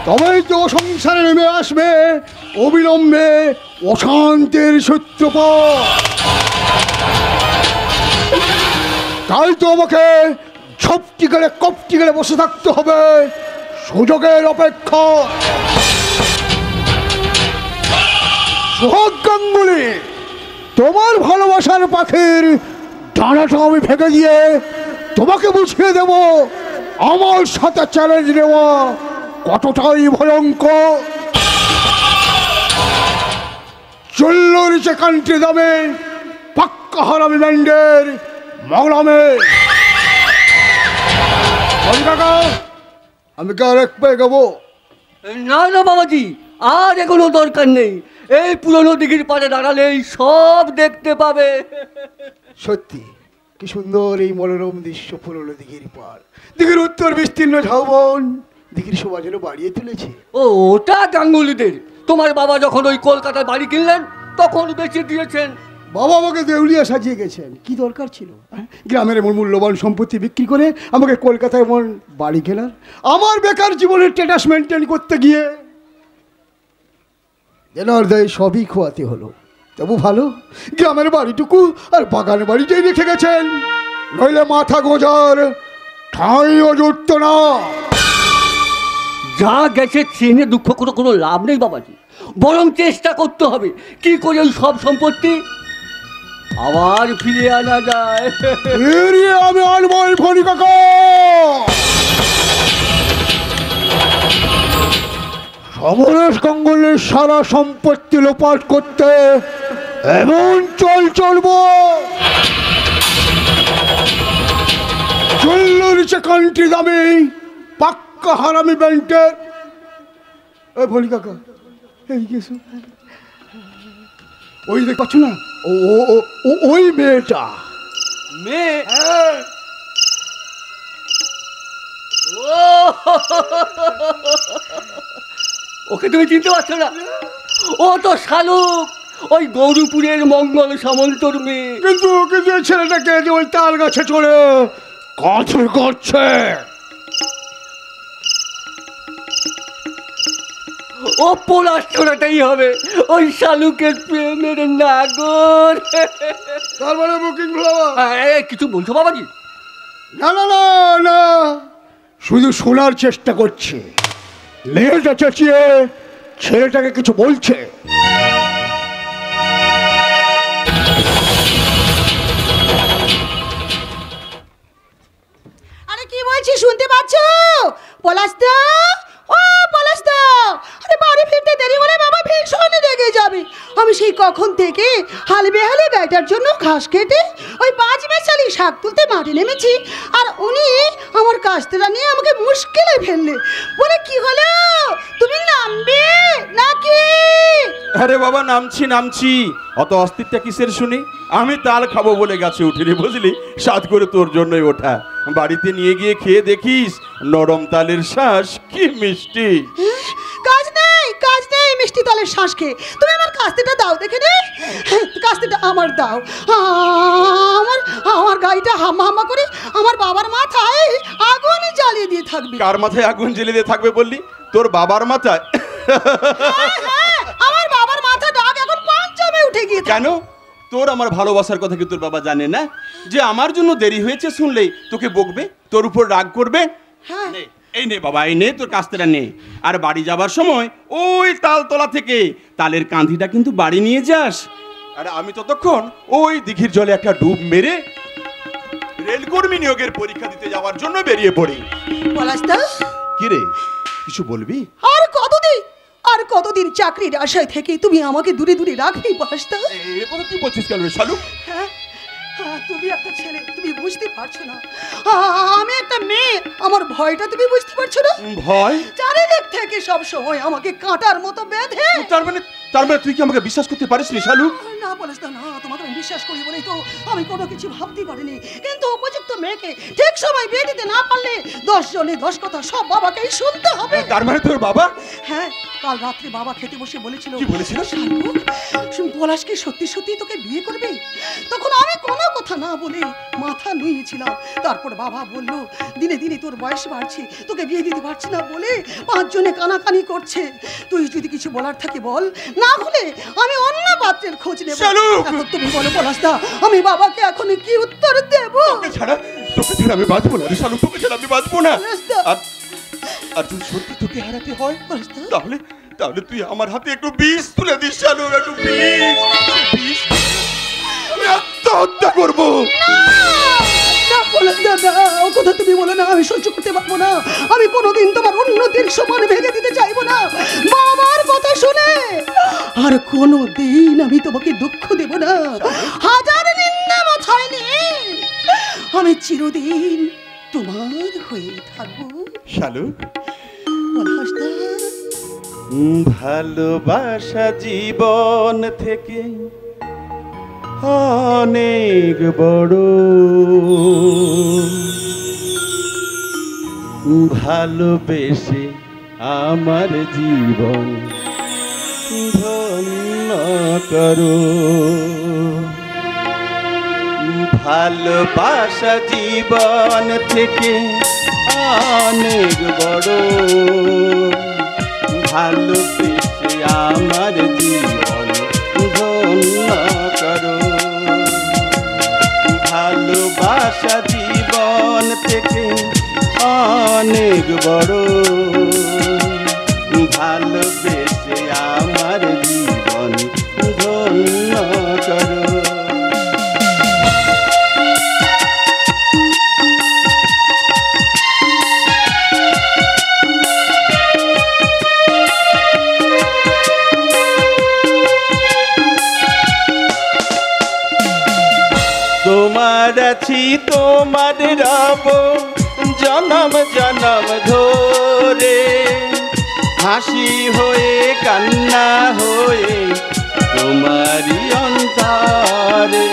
S6: তবেই তো সংসারে নেমে আসবে অবিলম্বে অশান্তির সূত্রপাত। তাই তো আমাকে ঝপটি গেলে কপটি গেলে বসে থাকতে হবে সুযোগের অপেক্ষা। সোহাগ গাঙ্গুলি, তোমার ভালোবাসার পাখির ডানাটা আমি ভেঙে দিয়ে তোমাকে বুঝিয়ে দেব আমার সাথে চ্যালেঞ্জ নেওয়া কতটাই ভয়ঙ্কর। চল্লো নিচে কান্ট্রি দামে পাক্কা হারামি ব্যান্ডের মগলামে। কাকা, আমি কি আর এক পায়ে গাবো?
S3: না না বাবাজি, আর এগুলো দরকার নেই। এই পুরনো দিঘির পাড়ে দাঁড়ালেই সব দেখতে পাবে।
S6: সত্যি কি সুন্দর এই মনোরম দৃশ্য, পুরনো দিঘির পাড়, দিঘির উত্তর বিস্তীর্ণ ঝাউবন, দিঘির শোভা যেন বাড়িয়ে তুলেছে।
S3: ও, ওটা গাঙ্গুলিদের। তোমার বাবা যখন ওই কলকাতায় বাড়ি কিনলেন তখন বেঁচে দিয়েছেন।
S6: বাবা আমাকে দেউলিয়া সাজিয়ে গেছেন, কি দরকার ছিল গ্রামের এমন মূল্যবান সম্পত্তি বিক্রি করে আমাকে কলকাতায় এমন বাড়ি কেনার? আমার বেকার জীবনের স্ট্যাটাস মেনটেন করতে গিয়ে জনার্দয় সবই খোয়াতে হলো, তবু ভালো গ্রামের বাড়িটুকু আর বাগান বাড়িটাই রেখে গেছেন, নইলে মাথা গোজার ঠাঁইও জুটত না।
S3: যা গেছে ট্রেনে দুঃখ করে কোনো লাভ নেই বাবাজি, বরং চেষ্টা করতে হবে কি করে ওই সব সম্পত্তি আবার ফিরে আনা যায়।
S6: ফিরিয়ে আমি আনবই ফণি কাকা। সমরেশ গাঙ্গুলির সারা সম্পত্তি লোপাট করতে এমন চলবো চল্লুর কান্ট্রি দামি পাক্কা হারামি ব্যান্ডের। এই ফণি কাকা, এই কিছু ওই দেখ পাচ্ছ না, ওই মেয়েটা।
S3: মেয়ে? ওকে তুমি চিনতে পারছো না? ও তো শালুক, ওই গৌরীপুরের মঙ্গল সামন্তর মেয়ে।
S6: কিন্তু ছেলেটাকে যে ওই তাল গাছে চড়ে কাছে করছে,
S3: ও পলাশটাই হবে ওই শালুকের প্রেমের নাগর।
S6: তার মানে বুকিং
S3: কিছু বলছো বাবাজি?
S6: না না না না, শুধু শোনার চেষ্টা করছে। মেয়েটা চেঁচিয়ে ছেলেটাকে কিছু বলছে।
S4: আরে কি বলছি শুনতে পাচ্ছ? পলাশদা, ও পলাশদা, আরে বাড়ি ফিরতে দেরি হলে বাবা ভীষণ রেগে যাবে। আমি সেই কখন থেকে হাল বেহালে গাইটার জন্য ঘাস কেটে ওই 5 মেশালি শাক তুলতে মাঠে নেমেছি, আর উনি আমার কাস্তেরা নিয়ে আমাকে মুশকিলে ফেললে। বলে কি হলো, তুমি নামবে নাকি?
S1: আরে বাবা নামছি, অত অস্থিরটা কিসের শুনি? আমি তাল খাবো বলে গাছে উঠিনি, বুঝলি? সাত করে তোর জন্যই ওঠা। বাড়িতে নিয়ে গিয়ে খেয়ে দেখিস, নরম তালের শ্বাস কি মিষ্টি।
S4: কাজ নেই মিষ্টি তালের শ্বাস খেয়ে। তুমি আমার কাস্তেটা দাও দেখে নে, কাস্তেটা আমার দাও। আমার গাড়িটা হামা হামা করে আমার বাবার মাথায় আগুন জ্বালিয়ে দিয়ে থাকবে।
S1: কার মাথায় আগুন জ্বালিয়ে দিয়ে থাকবে বললি? তোর বাবার মাথায়?
S4: আমার বাবার মাথা ডাক এখন পঞ্চমে উঠে গিয়ে।
S7: কেন? তোর আমার ভালোবাসার কথা কি তোর বাবা জানে না? যে আমার জন্য দেরি হয়েছে শুনলেই তোকে বকবে, তোর উপর রাগ করবে।
S4: হ্যাঁ,
S7: এই নে বাবা, এই নে তোর কাস্তেটা নে। আর বাড়ি যাবার সময় ওই তালতলা থেকে তালের কাঁধিটা কিন্তু বাড়ি নিয়ে যাস।
S1: আরে আমি ততক্ষণ ওই দিঘির জলে একটা ডুব মেরে রেলকর্মী নিয়োগের পরীক্ষা দিতে যাওয়ার জন্য বেরিয়ে পড়ি।
S4: পলাশদা,
S1: কি রে, কিছু বলবি?
S4: আর কতদিন চাকরির আশায় থেকে তুমি আমাকে দূরে দূরে রাখবি পলাশদা?
S1: এ কথা তুই বলছিস কেন রে শালুক?
S4: হ্যাঁ, তুমি একটা ছেলে, তুমি বুঝতে পারছো না। আমি একটা মেয়ে, আমার ভয়টা তুমি বুঝতে পারছো না?
S1: ভয়?
S4: চারিদিক থেকে সব সময় আমাকে কাঁটার মতো বেঁধে।
S1: তার মানে তুই কি আমাকে বিশ্বাস করতে পারিস নি শালুক?
S4: না পলাশদা, না, তোমাকে আমি বিশ্বাস করি বলেই তো আমি কোনো কিছু ভাবতে পারিনি। কিন্তু উপযুক্ত মেয়েকে ঠিক সময় বিয়ে দিতে না পারলে 10 জনে 10 কথা সব বাবাকেই শুনতে হবে।
S1: তার মানে তোর বাবা?
S4: হ্যাঁ, কাল রাত্রে বাবা খেতে বসে বলেছিল।
S1: কি বলেছিল?
S4: শালুক, পলাশ কি সত্যি সত্যি তোকে বিয়ে করবে? তখন আমি কোনো কথা না বলে মাথা নুইয়েছিলাম। তারপর বাবা বলল, দিনে দিনে তোর বয়স বাড়ছে, তোকে বিয়ে দিতে পারছি না বলে 5 জনে কানাকানি করছে। তুই যদি কিছু বলার থাকে বল, না হলে আমি অন্য পাত্রের খোঁজ নেব। এখন তুমি বলো পলাশদা, আমি বাবাকে এখন কি উত্তর দেব?
S1: তোকে ছাড়া আমি বাঁচবো না রে শালুক, তোকে ছাড়া আমি বাঁচবো না। আর তুই সত্যি তোকে হারাতে হয়, তাহলে তুই আমার হাতে একটু বিষ তুলে দিস শালুক, একটু বিষ। আমি আত্মহত্যা করবো।
S4: ও কথা তুমি বলো না, আমি সহ্য করতে পারবো না। আমি কোনোদিন তোমার উন্নতির সমান ভেঙে দিতে চাইবো না। বাবার কথা শুনে আর কোনোদিন আমি তোমাকে দুঃখ দেব না। হাজার নিন্দা মাথায় নিয়ে আমি চিরদিন তোমার হয়ে থাকবো
S1: শালুক।
S4: পলাশদা,
S7: ভালোবাসা জীবন থেকে অনেক বড়, ভালোবেসে আমার জীবন ধন্য করো। ভালোবাসা জীবন থেকে অনেক বড়, ভালোবেসে আমার জীবন ভালোবাসা জীবন থেকে অনেক বড়, ভালোবেসে আমার জীবন ধন্য করো। তোমার আছি তোমার রব জনম জনম ধরে, হাসি হয়ে কান্না হয়ে তোমারই অন্তরে।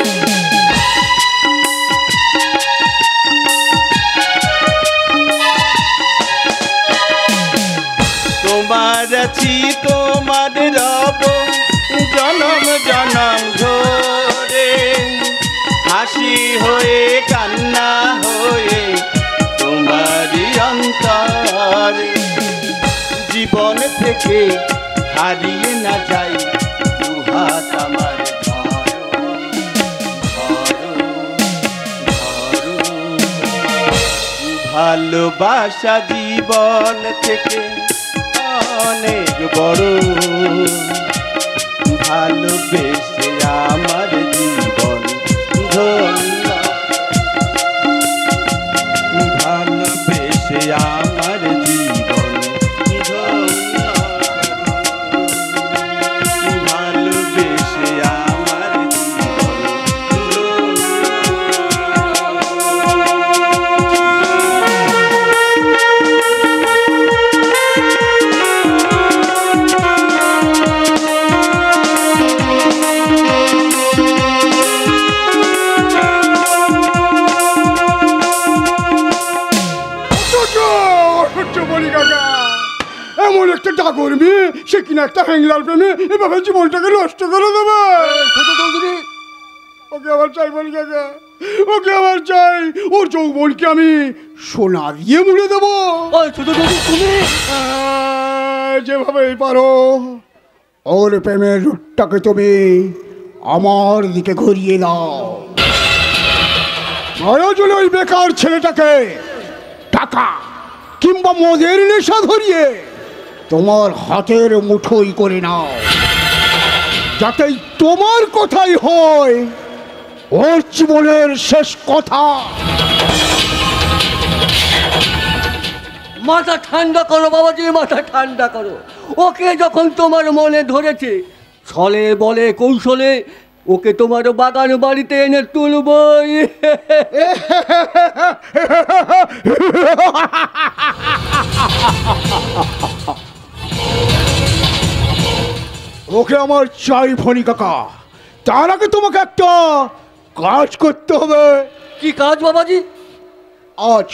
S7: তোমার আছি তোমার রব জনম জনম ধরে, হাসি হয়ে কান্না হয়ে তোমারই অন্তরে। জীবন থেকে হারিয়ে না যাই দুহাত আমার ধরো, ধরো, ধরো। ভালোবাসা জীবন থেকে অনেক বড়, ভালোবেসে আমার জীবন ধন্য, ভালোবেসে আমার জীবন ধন্য, ভালোবেসে আমার জীবন
S6: এমন একটা ডাকর মেয়ে, সে কিনা একটা হ্যাংলার প্রেমে এভাবে জীবনটাকে নষ্ট করে দেবে। ওকে আবার চাই বলি কাকা, ওকে আবার চাই। ওর যৌবনকে আমি সোনা দিয়ে মুড়ে দেবো। যেভাবে পারো ওর প্রেমের রুটটাকে তুমি আমার দিকে ঘুরিয়ে দাও। প্রয়োজন ওই বেকার ছেলেটাকে টাকা কিংবা মদের নেশা ধরিয়ে তোমার হাতের মুঠোই করে নাও, যাতে তোমার কথাই হয় ওর জীবনের শেষ কথা।
S3: মাথা ঠান্ডা করো বাবাজি, মাথা ঠান্ডা করো। ওকে যখন তোমার মনে ধরেছে, ছলে বলে কৌশলে ওকে তোমার বাগান বাড়িতে এনে তুলবই।
S6: ওকে আমার চাই ফণি কাকা। তার আগে তোমাকে একটা কাজ করতে হবে।
S3: কি কাজ বাবাজি?
S6: আজ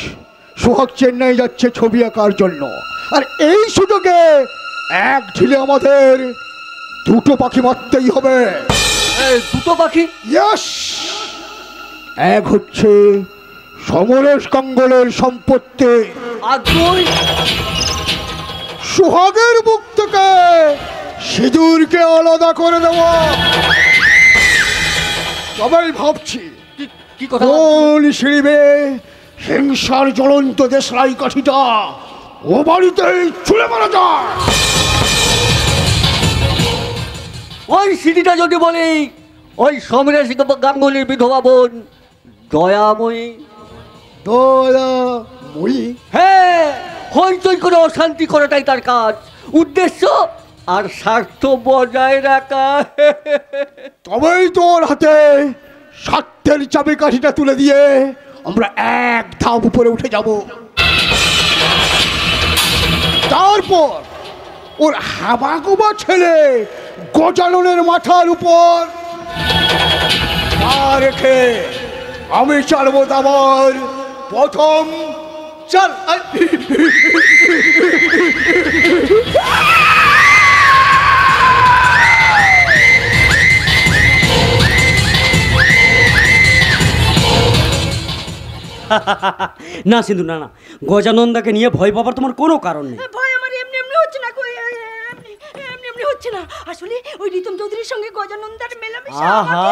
S6: সোহাগ চেন্নাই যাচ্ছে ছবি আঁকার জন্য, আর এই সুযোগে এক ঢিলে আমাদের দুটো পাখি মারতেই হবে।
S3: দুটো পাখি?
S6: ইয়েস। এক হচ্ছে সমরেশ কাঙ্গলের সম্পত্তি,
S3: আর দুই
S6: সোহাগের বুক থেকে সিঁদুরকে আলাদা করে দেব। সবাই ভাবছি
S3: কি কথা?
S6: কোন সিঁড়িবে হিংসার জ্বলন্ত দেশলাই কাঠিটা ও বাড়িতেই ছুঁড়ে মারা যায়।
S3: ওই সিঁড়িটা যদি বলি ওই সমরেশ গাঙ্গুলির বিধবা বোন দয়াময়ী।
S6: দয়াময়ী?
S3: হ্যাঁ, হইচই করে অশান্তি করাটাই তার কাজ, উদ্দেশ্য আর স্বার্থ বজায় রাখা।
S6: তবেই তোর হাতে স্বার্থের চাবি কাঠিটা তুলে দিয়ে আমরা এক ধাপ উপরে উঠে যাব। তারপর ওর হাবাগোবা ছেলে গজাননের মাথার উপর পা রেখে আমি চালবো দাবার প্রথম চাল।
S2: না সিন্ধু, না না, গজানন্দাকে নিয়ে ভয় পাবার তোমার কোনো কারণ নেই।
S4: ভয় আমার এমনি এমনি হচ্ছে না, এমনি এমনি হচ্ছে না। আসলে ওই রিতম চৌধুরীর সঙ্গে গজানন্দার মেলামেশা।
S2: আহা,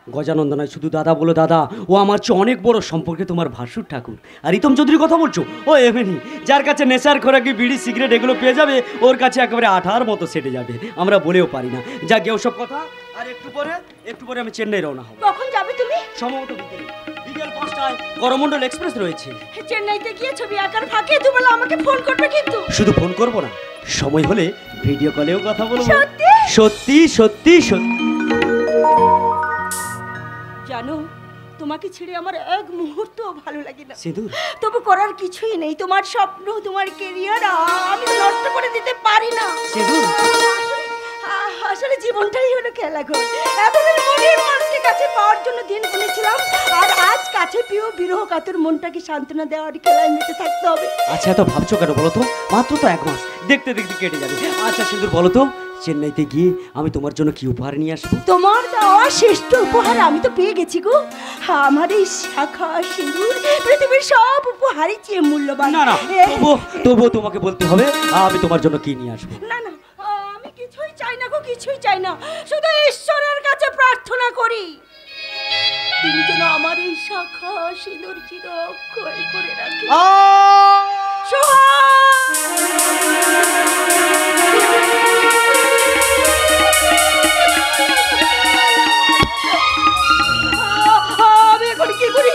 S2: গজানন্দ নয়, শুধু দাদা বলো দাদা। ও আমার চেয়ে অনেক বড় সম্পর্কে তোমার ভাসুর ঠাকুর। আর রিতম চৌধুরীর কথা বলছো? ও এমনি যার কাছে নেশার খোরাকি বিড়ি সিগারেট এগুলো পেয়ে যাবে, ওর কাছে একেবারে আঠার মতো সেটে যাবে। আমরা বলেও পারি না। যাকে ওসব কথা। আর একটু পরে আমি চেন্নাই রওনা হব।
S4: কখন যাবে তুমি?
S2: সম্ভবত বিকেল 5টায় করমণ্ডল এক্সপ্রেস রয়েছে।
S4: চেন্নাইতে গিয়ে ছবি আঁকার ফাঁকে দুবেলা আমাকে ফোন করবে কিন্তু।
S2: শুধু ফোন করবো না, সময় হলে ভিডিও কলেও কথা বলবো।
S4: সত্যি?
S2: সত্যি সত্যি সত্যি।
S4: জানো, তোমাকে ছেড়ে আমার এক মুহূর্ত ভালো লাগে না।
S2: সিঁদুর,
S4: তবু করার কিছুই নেই। তোমার স্বপ্ন, তোমার কেরিয়ার আমি নষ্ট করে দিতে পারি না।
S2: সিঁদুর,
S4: আসলে জীবনটাই হলো খেলাঘর। এতদিন মনের মানুষকে কাছে পাওয়ার জন্য দিন গুনেছিলাম, আর আজ কাছে পেয়েও বিরহ কাতর মনটাকে সান্ত্বনা দেওয়ার খেলায় মেতে থাকতে হবে।
S2: আচ্ছা এত ভাবছো কেন বলো তো? মাত্র তো 1 মাস, দেখতে দেখতে কেটে যাবে। আচ্ছা সিঁদুর বলো তো, চেন্নাইতে গিয়ে আমি তোমার জন্য কি উপহার নিয়ে আসবো?
S4: তোমার দেওয়া শ্রেষ্ঠ উপহার আমি তো পেয়ে গেছি গো। আমার এই শাখা সিঁদুর পৃথিবীর সব উপহারই চেয়ে মূল্যবান।
S2: না না, তবুও তোমাকে বলতে হবে আমি তোমার জন্য কি নিয়ে আসবো।
S4: না না, আমি কিছুই চাই না গো, কিছুই চাই না। শুধু ঈশ্বরের কাছে প্রার্থনা করি তিনি যেন আমার এই শাখা সিঁদুর চিরক্ষয় করে রাখে। আমি এখন কি করি?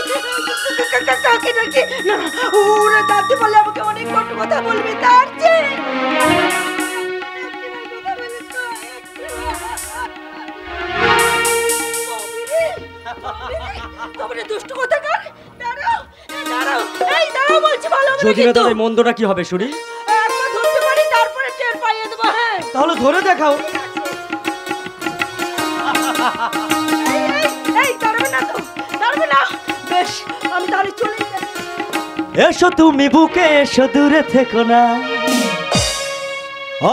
S4: কাকে ডাকি? না, ওরা জানতে পারলে আমাকে অনেক কটু কথা বলবে। তার চেয়ে দুষ্টু কথা কার? দাঁড়াও, দাঁড়াও, এই দাঁড়াও বলছি। ভালো
S2: যদি না তাহলে মন্দটা কি হবে শুনি?
S4: একবার ধরতে পারি, তারপরে টের পাইয়ে দেবো। হ্যাঁ
S2: তাহলে ধরে দেখাও।
S4: এই দাঁড়াবে না তো, দাঁড়াবে না। বেশ, আমি তাহলে চলে যাই।
S2: এসো তুমি বুকে, এসো দূরে থেকো না,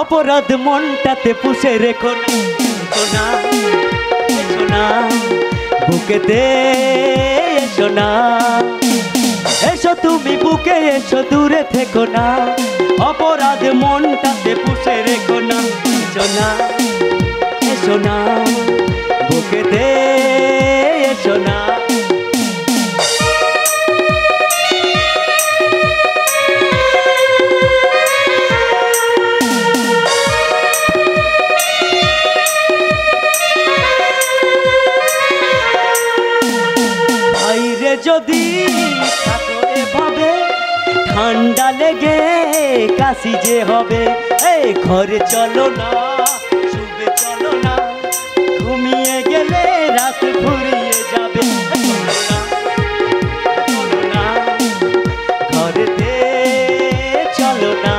S2: অপরাধ মনটাতে পুষে রেখো না। এসো না বুকেতে, এসো না। এসো তুমি বুকে, এসো দূরে থেকো না, অপরাধ মনটাতে পুষে রেখো না। এসো না, এসো না বুকেতে, এসো না। যদি থাকো এভাবে, ঠান্ডা লেগে কাশি যে হবে। এই ঘরে চলো না, শুবে চলো না, ঘুমিয়ে গেলে রাত ফুরিয়ে যাবে। চলো না, ঘরেতে চলো না।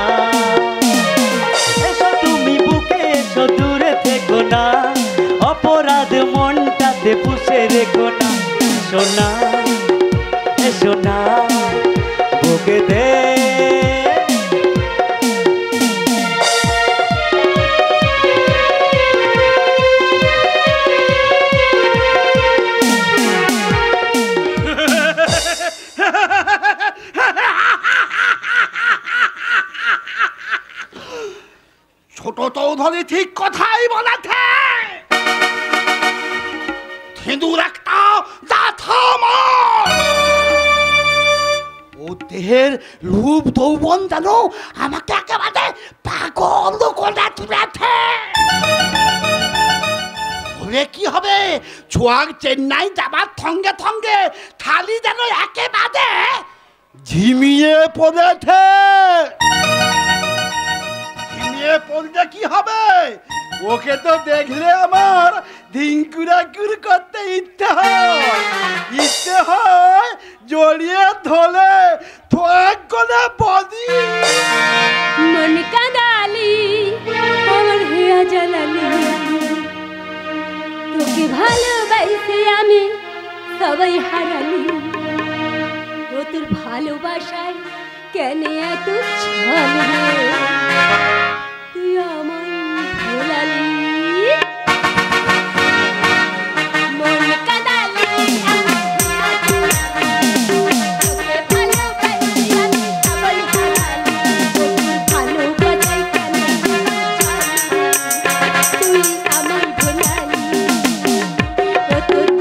S2: এসো তুমি বুকে, এসো দূরে থেকো না, অপরাধ মনটাতে পুষে রেখো না। সোনা, সোনা বুকে দে।
S5: ছোট চৌধুরী ঠিক কথাই বলেছে। সিঁদুর একটা ও দেহের রূপ যৌবন যেন আমাকে একেবারে পাগল করে তুলেছে। বলে কি হবে, ছোয়াক চেন্নাই যাবার সঙ্গে সঙ্গে খালি যেন একেবারে ঝিমিয়ে পড়েছে। ঝিমিয়ে পড়লে কি হবে, ওকে তো দেখলে আমার ধিঙ্কুরাকুর করতে ইচ্ছে হয় জড়িয়ে ধরে ঠোঁক করে বদি।
S4: মন কাঁদালি আমার হিয়া জ্বালালি, তোকে ভালোবাসে আমি সবাই হারালি। ও তোর ভালোবাসায় কেন এত ছল, তুই আমায় ভোলালি।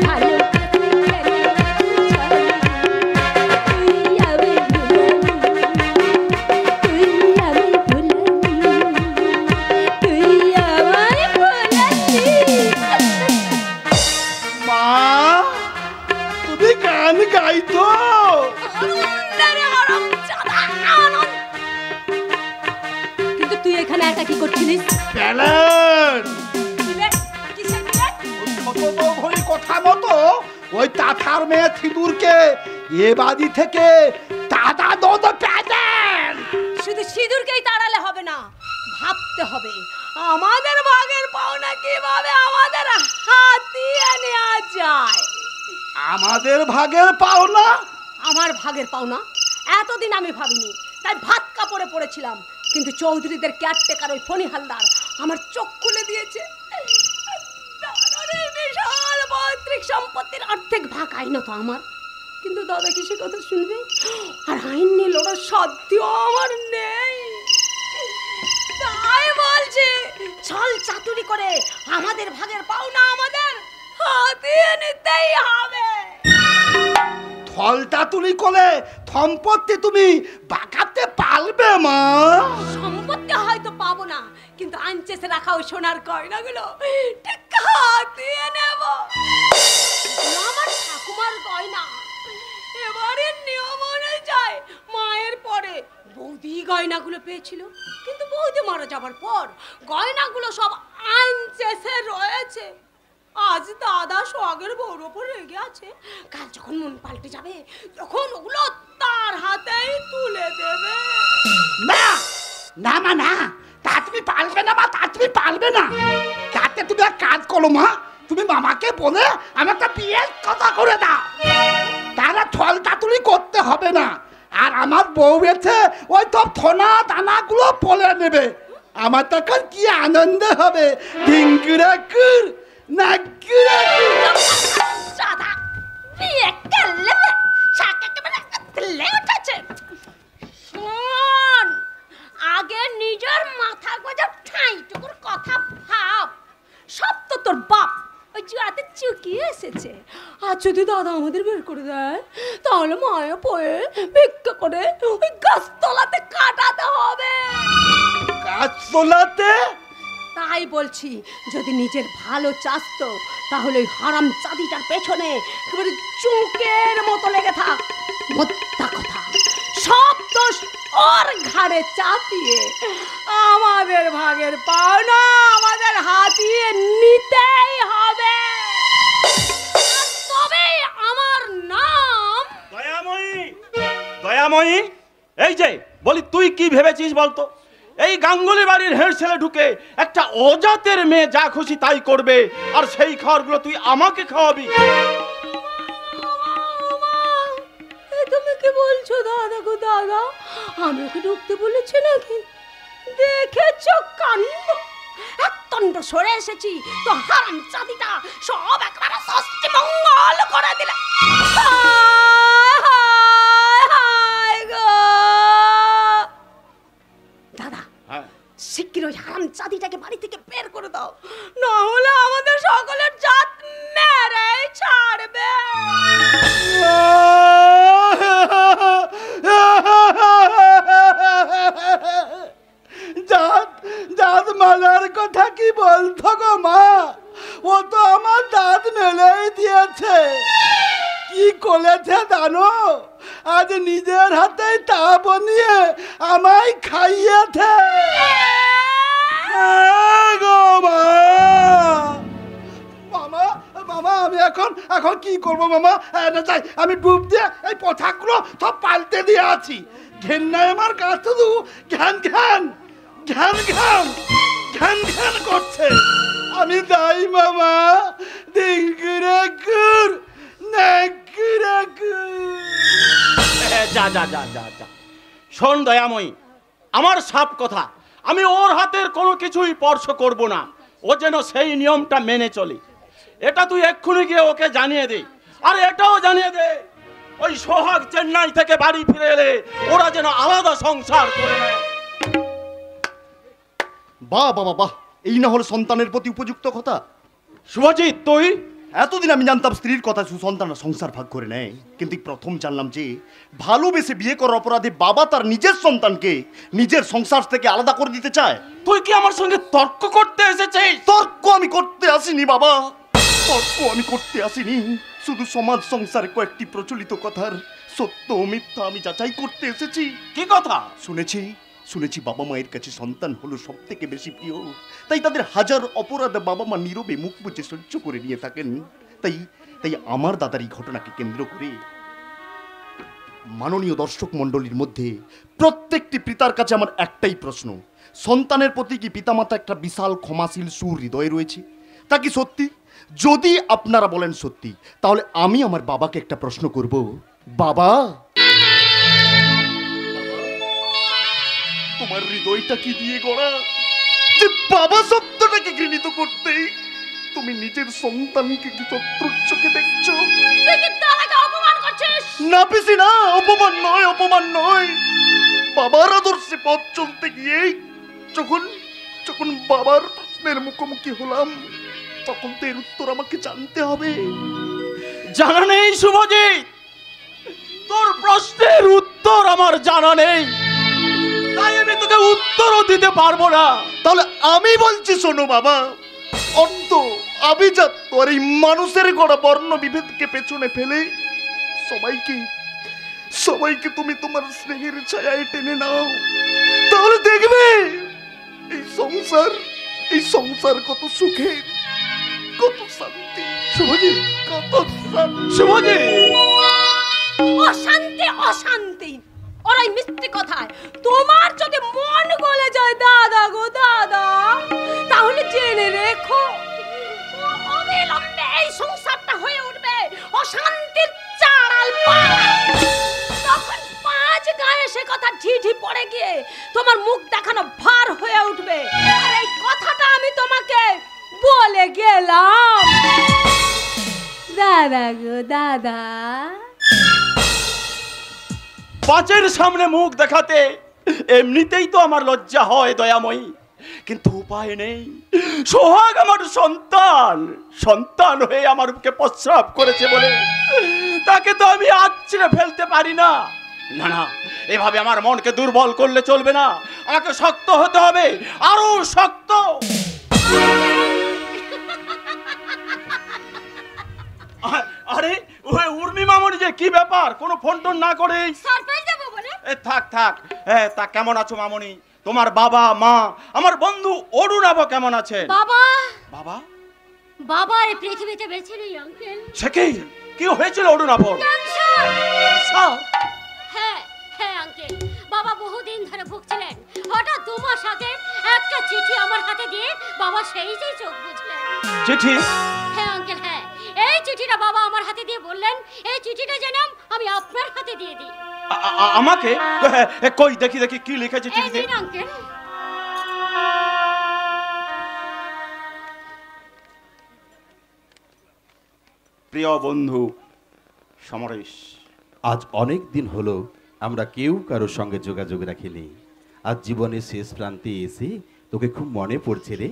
S4: ভালো এখানে একা কি করছিলিস?
S5: প্যালেন
S4: বিবেক, কিসের বিবেক?
S5: ছোট বৌঘড়ি কথা মতো ওই তাথার মেয়ে সিঁদুরকে এ বাড়ি থেকে দাদা দোদ প্যালেন।
S4: শুধু সিঁদুরকেই তাড়ালে হবে না, ভাবতে হবে আমাদের ভাগের পাওনা কিভাবে আমাদের হাতিয়ে নেওয়া যায়।
S5: আমাদের ভাগের পাওনা?
S4: আমার ভাগের পাওনা এতদিন আমি ভাবিনি, তাই ভাত কাপড়ে পড়েছিলাম। কিন্তু চৌধুরীদের কেয়ারটেকার ওই ফণি হালদার আমার চোখ খুলে দিয়েছে। দাদার এই বিশাল পৈতৃক সম্পত্তির অর্ধেক ভাগ আইনত আমার, কিন্তু দাদা কি সে কথা শুনবে? আর আইন নিয়ে লড়ার সাধ্যও আমার নেই। তাই বলছি ছল চাতুরি করে আমাদের ভাগের পাওনা আমাদের হাতিয়ে নিতেই হবে।
S5: ফলটা তুলি করে সম্পত্তি তুমি বাঁকাতে পারবে মা?
S4: সম্পত্তি হয়তো পাবো না, কিন্তু আনচেসে রাখা ওই সোনার গয়নাগুলো ঠিক হাতিয়ে নেব। আমার ঠাকুমার গয়না। এবারের নিয়ম অনুযায়ী মায়ের পরে বৌদি গয়নাগুলো পেয়েছিল, কিন্তু বৌদি মারা যাবার পর গয়নাগুলো সব আনচেসে রয়েছে। আজ দাদা সোহাগের বউর ওপর রেগে আছে, কাল যখন মন পাল্টে যাবে তখন ওগুলো তার হাতেই তুলে দেবে।
S5: না না মা না, তা তুমি পারবে না মা, তা তুমি পারবে না। তাতে তুমি এক কাজ করো মা, তুমি মামাকে বলে আমি একটা বিয়ের কথা করে দাও, তারা ছল তাতুলি করতে হবে না। আর আমার বউ এসে ওই তো থোনা দানাগুলো পলে নেবে, আমার তখন কি আনন্দ হবে। ঢিঙ্কুরাকুর না
S4: সাদা বিয়ে করলে শাকাকে মানে তুলে উঠেছে। শোন, আগে নিজের মাথা গোজা ঠাঁইটুকুর কথা ভাব। সব তো তোর বাপ ওই জুয়াতে চুকিয়ে এসেছে। আর যদি দাদা আমাদের বের করে দেয় তাহলে মায়ে পয়ে ভিক্ষা করে ওই গাছতলাতে কাটাতে হবে।
S5: গাছতলাতে?
S4: তাই বলছি, যদি নিজের ভালো চাস্তো তাহলে ওই হারাম চাঁদিটার পেছনে একেবারে চোখের মতো লেগে থাক। মোদ্দা কথা, সব দোষ ওর ঘাড়ে চাপিয়ে আমাদের ভাগের পাওনা আমাদের হাতিয়ে নিতেই হবে। তবে আমার নাম
S7: দয়াময়ী। দয়াময়ী, এই যে বলি, তুই কি ভেবেছিস বলতো? এই গাঙ্গুলি বাড়ির হেড ছেলে ঢুকে একটা অজাতের মেয়ে যা খুশি তাই করবে, আর সেই খাবারগুলো তুই আমাকে খাওয়াবি?
S4: তুমি কি বলছো দাদা গো? দাদা আমি ওকে ঢুকতে বলেছি নাকি? দেখেছো কাণ্ড, এক তন্ড সরে এসেছি তো হারাম চাঁদিটা সব একবারে ষষ্ঠী মঙ্গল করে দিলে। দাদা শিগগির ওই হারাম চাঁদিটাকে বাড়ি থেকে বের করে দাও, না হলে আমাদের সকলের জাত মেরে ছাড়বে।
S5: দাঁত মালার কথা কি বলছো গো মা? ও তো আমার দাঁত মেলেই দিয়েছে। কি করেছে জানো? আজ নিজের হাতে তা বনিয়ে আমায় খাইয়েছে গো মা। মামা মামা আমি এখন কি করবো মামা? না চাই, আমি ডুব দিয়ে এই পোশাকগুলো সব পাল্টে দিয়ে আছি। ঘেন্নায় আমার কাজ শুধু ঘ্যান ঘ্যান ঘ্যান ঘ্যান ঘ্যান ঘ্যান করছে। আমি যাই মামা। দিঙ্কুরাকুর নাকুরাকুর।
S7: যা যা যা যা যা। শোন দয়াময়ী, আমার সাপ কথা, আমি ওর হাতের কোনো কিছুই স্পর্শ করব না। ও যেন সেই নিয়মটা মেনে চলে, এটা তুই এক্ষুনি গিয়ে ওকে জানিয়ে দে। আর এটাও জানিয়ে দে, ওই সোহাগ চেন্নাই থেকে বাড়ি ফিরে এলে ওরা যেন আলাদা সংসার করে নেয়।
S9: বাহ বাবা বাহ, এই না হলো সন্তানের প্রতি উপযুক্ত কথা।
S7: শুভজিৎ, তুই?
S9: এতদিন আমি জানতাম স্ত্রীর কথা সুসন্তানরা সংসার ভাগ করে নেয়, কিন্তু প্রথম জানলাম যে ভালোবেসে বিয়ে করার অপরাধে বাবা তার নিজের সন্তানকে নিজের সংসার থেকে আলাদা করে দিতে চায়।
S7: তুই কি আমার সঙ্গে তর্ক করতে এসেছিস?
S9: তর্ক আমি করতে আসিনি বাবা, তর্ক আমি করতে আসিনি। শুধু সমাজ সংসারে কয়েকটি প্রচলিত কথার সত্য ও মিথ্যা আমি যাচাই করতে এসেছি।
S7: কি কথা?
S9: শুনেছি শুনেছি বাবা মায়ের কাছে সন্তান হলো সব থেকে বেশি প্রিয়, তাই তাদের হাজার অপরাধ বাবা মা নীরবে মুখ বুজে সহ্য করে নিয়ে থাকেন। তাই তাই আমার দাদার এই ঘটনাকে কেন্দ্র করে মাননীয় দর্শক মণ্ডলীর মধ্যে প্রত্যেকটি পিতার কাছে আমার একটাই প্রশ্ন, সন্তানের প্রতি কি পিতামাতা একটা বিশাল ক্ষমাশীল সুহৃদয় রয়েছে? তা কি সত্যি? যদি আপনারা বলেন সত্যি, তাহলে আমি আমার বাবাকে একটা প্রশ্ন করব, বাবা তোমার হৃদয়টা কি দিয়ে গড়া যে বাবা শব্দটাকে ঘৃণিত করতে তুমি নিজের সন্তানকে কি শত্রুর চোখে দেখছো? না পিসি না, অপমান নয়, অপমান নয়। বাবার আদর্শে পথ চলতে গিয়ে যখন যখন বাবার প্রশ্নের মুখোমুখি হলাম, তখন তো এর উত্তর আমাকে জানতে হবে।
S7: জানা নেই শুভজিৎ, তোর প্রশ্নের উত্তর আমার জানা নেই, তাই আমি তোকে উত্তরও দিতে পারবো না।
S9: তাহলে আমি বলছি শোনো বাবা, অন্ত আভিজাত আর এই মানুষের গড়া বর্ণ বিভেদকে পেছনে ফেলে সবাইকে তুমি তোমার স্নেহের ছায়ায় টেনে নাও, তাহলে দেখবে এই সংসার কত সুখের, কত শান্তি।
S7: শুভজিৎ,
S9: কত শান্তি।
S7: শুভজিৎ,
S4: অশান্তি অশান্তি ওরাই মিষ্টি কথায়। তোমার যদি মন গলে যায় দাদা গো দাদা, তাহলে জেনে রেখো অবিলম্বে এই সংসারটা হয়ে উঠবে অশান্তির চাড়াল পাড়া। তখন 5 গায়ে সে কথা ঢিঢি পড়ে গিয়ে তোমার মুখ দেখানো ভার হয়ে উঠবে। আর এই কথাটা আমি তোমাকে বলে গেলাম দাদা গো দাদা।
S7: পাঁচের সামনে মুখ দেখাতে এমনিতেই তো আমার লজ্জা হয় দয়াময়ী, কিন্তু উপায় নেই। সোহাগ আমার সন্তান হয়ে আমার মুখে প্রস্রাব করেছে বলে তাকে তো আমি আঁচড়ে ফেলতে পারি না। না না, এভাবে আমার মনকে দুর্বল করলে চলবে না, আমাকে শক্ত হতে হবে, আরো শক্ত। আরে ওই উর্মি মামনি যে কি ব্যাপার, কোনো ফোন টোন না করে
S4: সারপ্রাইজ দেব বলে?
S7: থাক তা কেমন আছো মামনি? তোমার বাবা মা, আমার বন্ধু অরুণাভ কেমন আছেন? বাবা
S4: এই পৃথিবীতে বেঁচে নেই আঙ্কেল।
S7: সে কি হয়েছিল অরুণাভ?
S4: হ্যাঁ আঙ্কেল, বাবা বহুদিন ধরে ভুগছিলেন। হঠাৎ 2 মাস আগে একটা চিঠি আমার হাতে দিয়ে বাবা সেই যে চোখ বুঝলেন।
S7: চিঠি?
S4: হ্যাঁ আঙ্কেল, হ্যাঁ। এই চিঠিটা বাবা আমার হাতে দিয়ে বললেন, এই চিঠিটা যেন আমি আপনার হাতে দিয়ে দিই।
S7: আমাকে? কই দেখি কি লিখেছে চিঠিতে?
S4: এই আঙ্কেল।
S7: প্রিয় বন্ধু সমরেশ,
S1: আজ অনেক দিন হলো আমরা কেউ কারোর সঙ্গে যোগাযোগ রাখিনি। আজ জীবনের শেষ প্রান্তে এসে তোকে খুব মনে পড়ছে রে।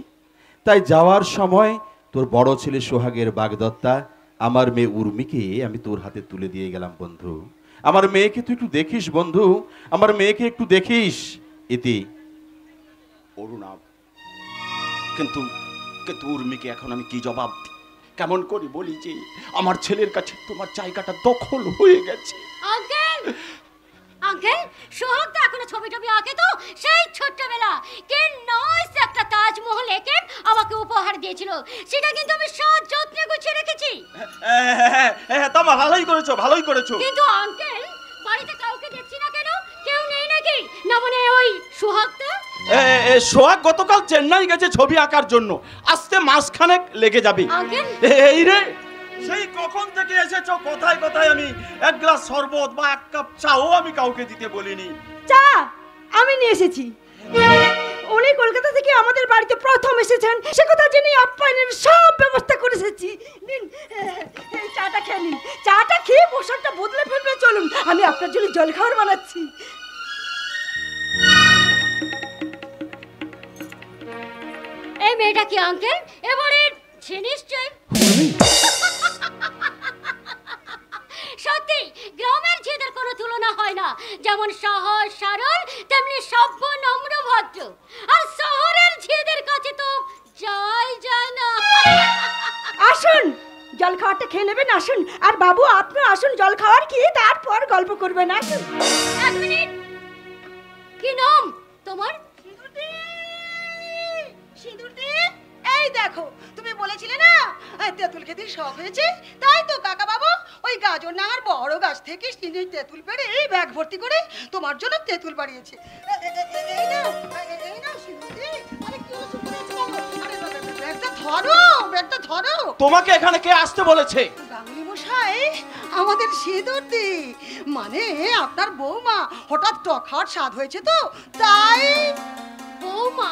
S1: তাই যাওয়ার সময় তোর বড় ছেলে সোহাগের বাগদত্তা আমার মেয়ে উর্মিকে আমি তোর হাতে তুলে দিয়ে গেলাম। বন্ধু, আমার মেয়েকে তুই একটু দেখিস বন্ধু, আমার মেয়েকে একটু দেখিস। এতে
S7: অরুণাভ, কিন্তু উর্মিকে এখন আমি কি জবাব দিই, কেমন করে বলি যে আমার ছেলের কাছে তোমার জায়গাটা দখল হয়ে গেছে?
S4: আঙ্কেল সোহাগ তো এখনো ছবি আঁকে, তো সেই ছোট্টবেলা কে নয় একটা তাজমহল এঁকে আমাকে উপহার দিয়েছিল, সেটা কিন্তু আমি সব যত্নে গুছিয়ে রেখেছি।
S7: তোমা ভালোই করেছো।
S4: কিন্তু আঙ্কেল, বাড়িতে কাউকে দেখছি না কেন? কেউ নেই নাকি? না মানে ওই সোহাগটা?
S7: সোহাগ গতকাল চেন্নাই গেছে ছবি আঁকার জন্য, আসতে মাসখানেক লেগে যাবে। এই রে, সেই কখন থেকে এসেছো, কোথায় আমি 1 গ্লাস শরবত বা 1 কাপ চাও আমি কাউকে দিতে বলিনি।
S4: চা আমি নিয়ে এসেছি। উনি কলকাতা থেকে আমাদের বাড়িতে প্রথম এসেছেন, সে কথা জেনে আপ্যায়নের সব ব্যবস্থা করে এসেছি। নিন, চাটা খেয়ে নিন। চাটা খেয়ে পোশাকটা বদলে ফেলবে। চলুন, আমি আপনার জন্য জলখাবার বানাচ্ছি। এই মেয়েটা কি আঙ্কেল এবারে সে নিশ্চয়? সত্যি গ্রামের ছেলেদের কোনো তুলনা হয় না, যেমন সহজ সরল তেমনি সভ্য নম্র ভদ্র, আর শহরের ছেলেদের কাছে তো যায় না। আসুন, জল খাওয়াটা খেয়ে নেবেন। আসুন, আর বাবু আপনি আসুন, জল খাওয়ার খেয়ে তারপর গল্প করবেন। আসুন। 1 মিনিট। কি নাম
S10: তোমার?
S4: সিঁদুরদি, এই দেখো, তুমি বলেছিলে না তেঁতুল খেতে শখ হয়েছে, তাই তো কাকা বাবু ওই গাজর নাঙার বড় গাছ থেকে তেঁতুল পেড়ে এই ব্যাগ ভর্তি করে তোমার জন্য তেঁতুল বাড়িয়েছে। এই নাও সিঁদুরদি। আরে কি হচ্ছে, আরে ব্যাগটা ধরো, ব্যাগটা ধরো।
S7: তোমাকে এখানে কে আসতে বলেছে?
S4: গাঙ্গুলি মশাই, আমাদের সিঁদুরদি, মানে আপনার বৌমা হঠাৎ টকহাট স্বাদ হয়েছে তো তাই।
S10: বৌমা?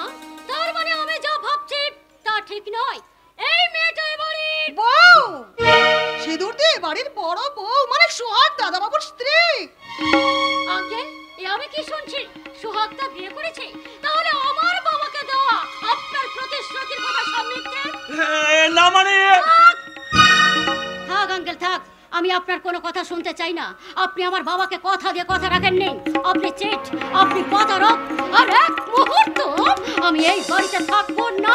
S10: তার মানে আমি যা ভাবছি তা ঠিক নয়। এই মেয়েটা বাড়ির
S4: বউ, সিঁদুরদি বাড়ির বড় বউ, মানে সোহাগ দাদা বাবুর স্ত্রী।
S10: আঙ্কেল, এ আমি কি শুনছি? সোহাগটা বিয়ে করেছে? তাহলে আমার বাবাকে দেওয়া আপনার প্রতিশ্রুতির কথা সব মিথ্যে?
S7: না মানে
S10: থাক আঙ্কেল থাক, আমি আপনার কোনো কথা শুনতে চাই না। আপনি আমার বাবাকে কথা দিয়ে কথা রাখেননি। আপনি চিট, আপনি প্রতারক, আর এক মুহূর্ত আমি এই বাড়িতে থাকবো না।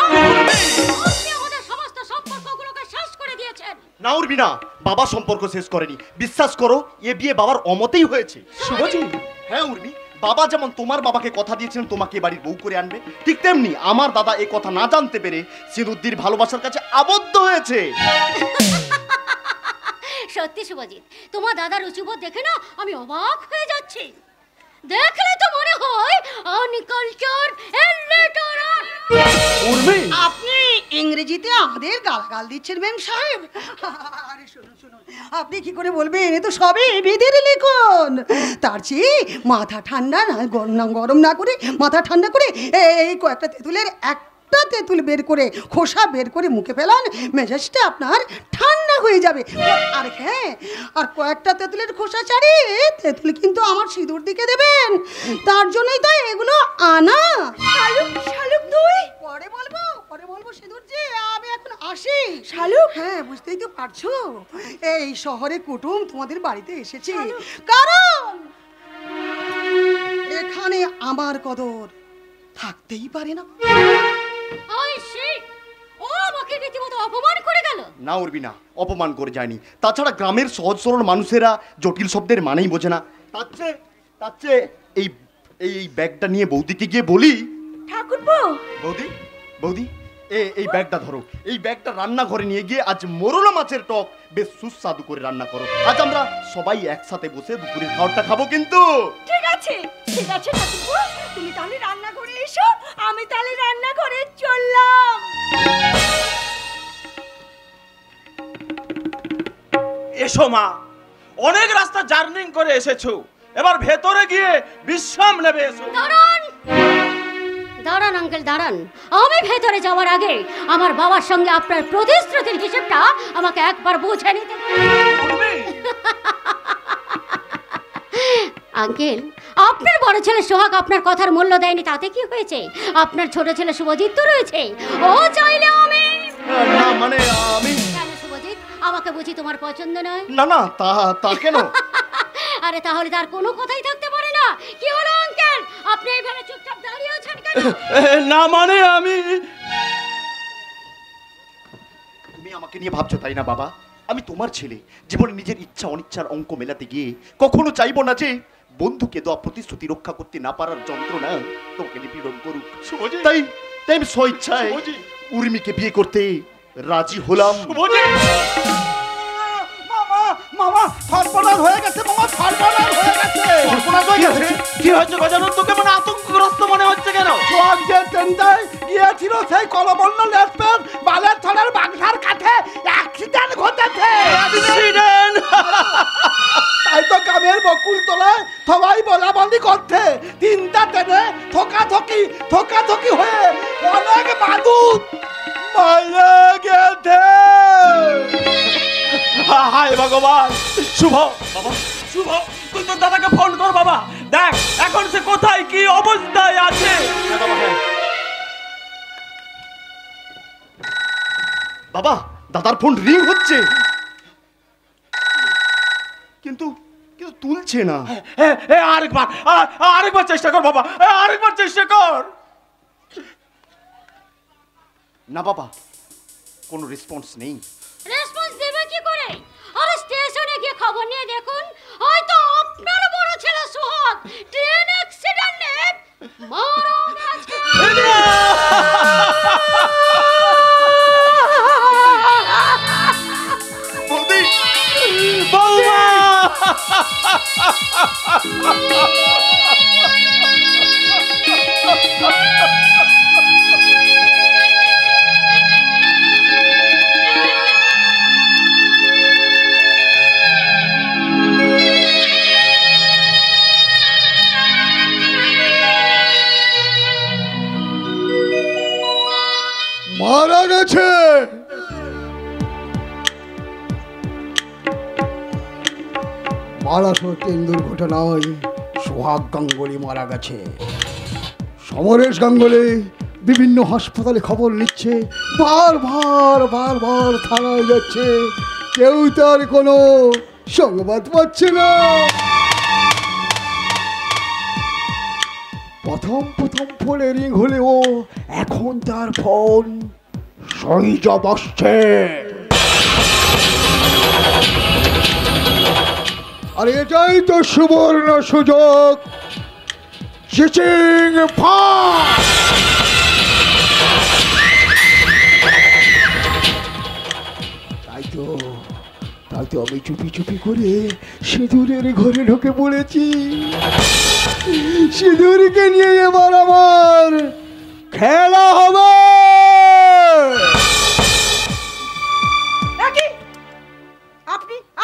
S10: আপনি আমাদের সমস্ত সম্পর্কগুলোকে শেষ করে দিয়েছেন।
S9: না উর্মিনা, বাবা সম্পর্ক শেষ করেনি, বিশ্বাস করো, এ বিয়ে বাবার অমতেই হয়েছে।
S7: শুভজিৎ,
S9: হ্যাঁ উর্মি, বাবা যেমন তোমার বাবাকে কথা দিয়েছিলেন তোমাকে বাড়ির বউ করে আনবে, ঠিক তেমনি আমার দাদা এই কথা না জানতে পেরে সিঁদুরদির ভালোবাসার কাছে আবদ্ধ হয়েছে।
S10: সত্যি শুভজিৎ, তোমার দাদার রুচিবোধ দেখে না আমি অবাক হয়ে যাচ্ছি। দেখলে তো মনে হয় আনকালচার ইলিটারেট।
S7: উর্মি,
S4: আপনি ইংরেজিতে আমাদের গালাগাল দিচ্ছেন ম্যাম সাহেব। আরে শুনুন শুনুন, আপনি কি করে বলবেন, এ তো সবই বেদের লিখন। তার চেয়ে মাথা ঠান্ডা না, গরম না করে মাথা ঠান্ডা করে এই কয়েকটা তেঁতুলের একটা তেঁতুল বের করে খোসা বের করে মুখে ফেলান, মেজাজটা আপনার ঠান্ডা হয়ে যাবে। আর হ্যাঁ, আর কয়েকটা তেঁতুলের খোসা ছাড়িয়ে তেঁতুল কিন্তু আমার সিঁদুর দিকে দেবেন, তার জন্যই তো এগুলো আনা। শালুক, শালুক তুই পরে বলবো সিঁদুর যে আমি এখন আসি। শালুক, হ্যাঁ বুঝতেই তো পারছো, এই শহরে কুটুম তোমাদের বাড়িতে এসেছি, কারণ এখানে আমার কদর থাকতেই পারে না।
S10: আই শিট, ও আমাকে রীতিমতো অপমান করে গেল।
S9: না উর্মিনা, অপমান করে যায়নি। তাছাড়া গ্রামের সহজ সরল মানুষেরা জটিল শব্দের মানেই বোঝে না। তার চেয়ে এই এই ব্যাগটা নিয়ে বৌদিকে গিয়ে বলি।
S4: ঠাকুরপো,
S9: বৌদি এই ব্যাগটা ধরো, এই ব্যাগটা রান্নাঘরে নিয়ে গিয়ে আজ মোরলা মাছের টক বেশ সুস্বাদু করে রান্না করো। আজ আমরা সবাই একসাথে বসে দুপুরের খাবারটা খাবো কিন্তু।
S4: ঠিক আছে ঠাকুরপো, তুমি তাহলে রান্না করে এসো, আমি তাহলে রান্না করে চললাম।
S7: এসো মা, অনেক রাস্তা জার্নিং করে এসেছো, এবার ভেতরে গিয়ে বিশ্রাম নেবে। এসো।
S10: দাঁড়ান দাঁড়ান আঙ্কেল দাঁড়ান, আমি ভেতরে যাওয়ার আগে আমার বাবার সঙ্গে আপনার প্রতিশ্রুতির হিসেবটা আমাকে একবার বুঝে নিতে। আঙ্কেল, আপনার বড় ছেলে সোহাগ আপনার কথার মূল্য দেয়নি, তাতে কি হয়েছে? আপনার ছোট ছেলে শুভজিৎ তো রয়েছে, ও চাইলে আমি।
S9: না মানে আমি
S10: কেন শুভজিৎ, আমাকে বুঝি তোমার পছন্দ নয়?
S9: না না, তা কেন?
S10: আরে তাহলে তার কোনো কথাই থাকতে পারে না। কি হলো আঙ্কেল, আপনি এইভাবে চুপচাপ দাঁড়িয়ে আছেন কেন?
S7: না মানে আমি।
S9: তুমি আমাকে নিয়ে ভাবছো তাই না বাবা? আমি তোমার ছেলে, জীবনে নিজের ইচ্ছা অনিচ্ছার অঙ্ক মেলাতে গিয়ে কখনো চাইবো না যে বন্ধুকে দেওয়া প্রতিশ্রুতি রক্ষা করতে না পারার যন্ত্রণা তোমাকে নিপীড়ন করুক। তাই আমি স্বইচ্ছায় উর্মিকে বিয়ে করতে রাজি হলাম।
S5: মামা সর্বনাশ হয়ে গেছে, মামা সর্বনাশ হয়ে গেছে।
S9: সর্বনাশ হয়ে গেছে?
S7: কি হয়েছে গজানন, তোকে মানে আতঙ্কগ্রস্ত মনে হচ্ছে কেন?
S5: সোহাগ যে ট্রেনটায় গিয়েছিল সেই কলবর্ণ লেসপেন বালের ছড়ার বাংলার কাছে অ্যাক্সিডেন্ট ঘটেছে।
S7: অ্যাক্সিডেন্ট?
S5: তাই তো গ্রামের বকুল তলায় সবাই বলাবলি করছে, তিনটা ট্রেনে থোকাথকি হয়ে অনেক বাদুত মারা গেছে।
S7: হায় ভগবান। শুভ, তুই তোর দাদাকে ফোন কর বাবা, দেখ এখন সে কোথায় কি অবস্থায় আছে।
S9: বাবা, দাদার ফোন রিং হচ্ছে, কিন্তু তুলছে না।
S7: আরেকবার চেষ্টা কর বাবা, আরেকবার চেষ্টা কর।
S9: না বাবা, কোনো রেসপন্স নেই।
S10: রেসপন্স দেবে কি করে? আরে স্টেশনে গিয়ে খবর নিয়ে দেখুন, হয়তো আপনার বড় ছেলে সোহাগ ট্রেন অ্যাক্সিডেন্টে মারা
S6: মারা গেছে। বালাসোর ট্রেন দুর্ঘটনায় সোহাগ গাঙ্গুলি মারা গেছে। সমরেশ গাঙ্গুলি বিভিন্ন হাসপাতালে খবর নিচ্ছে, বারবার থানায় যাচ্ছে, কেউ তার কোনো সংবাদ পাচ্ছে না। প্রথম ফোনে রিং হলেও এখন তার ফোন সুইচ অফ আসছে। আর এটাই তো সুবর্ণ সুযোগ, চিচিং ফাঁস। তাই তো আমি চুপি করে সিঁদুরের ঘরে ঢুকে পড়েছি। সিঁদুরকে নিয়ে এবার আমার খেলা হবে।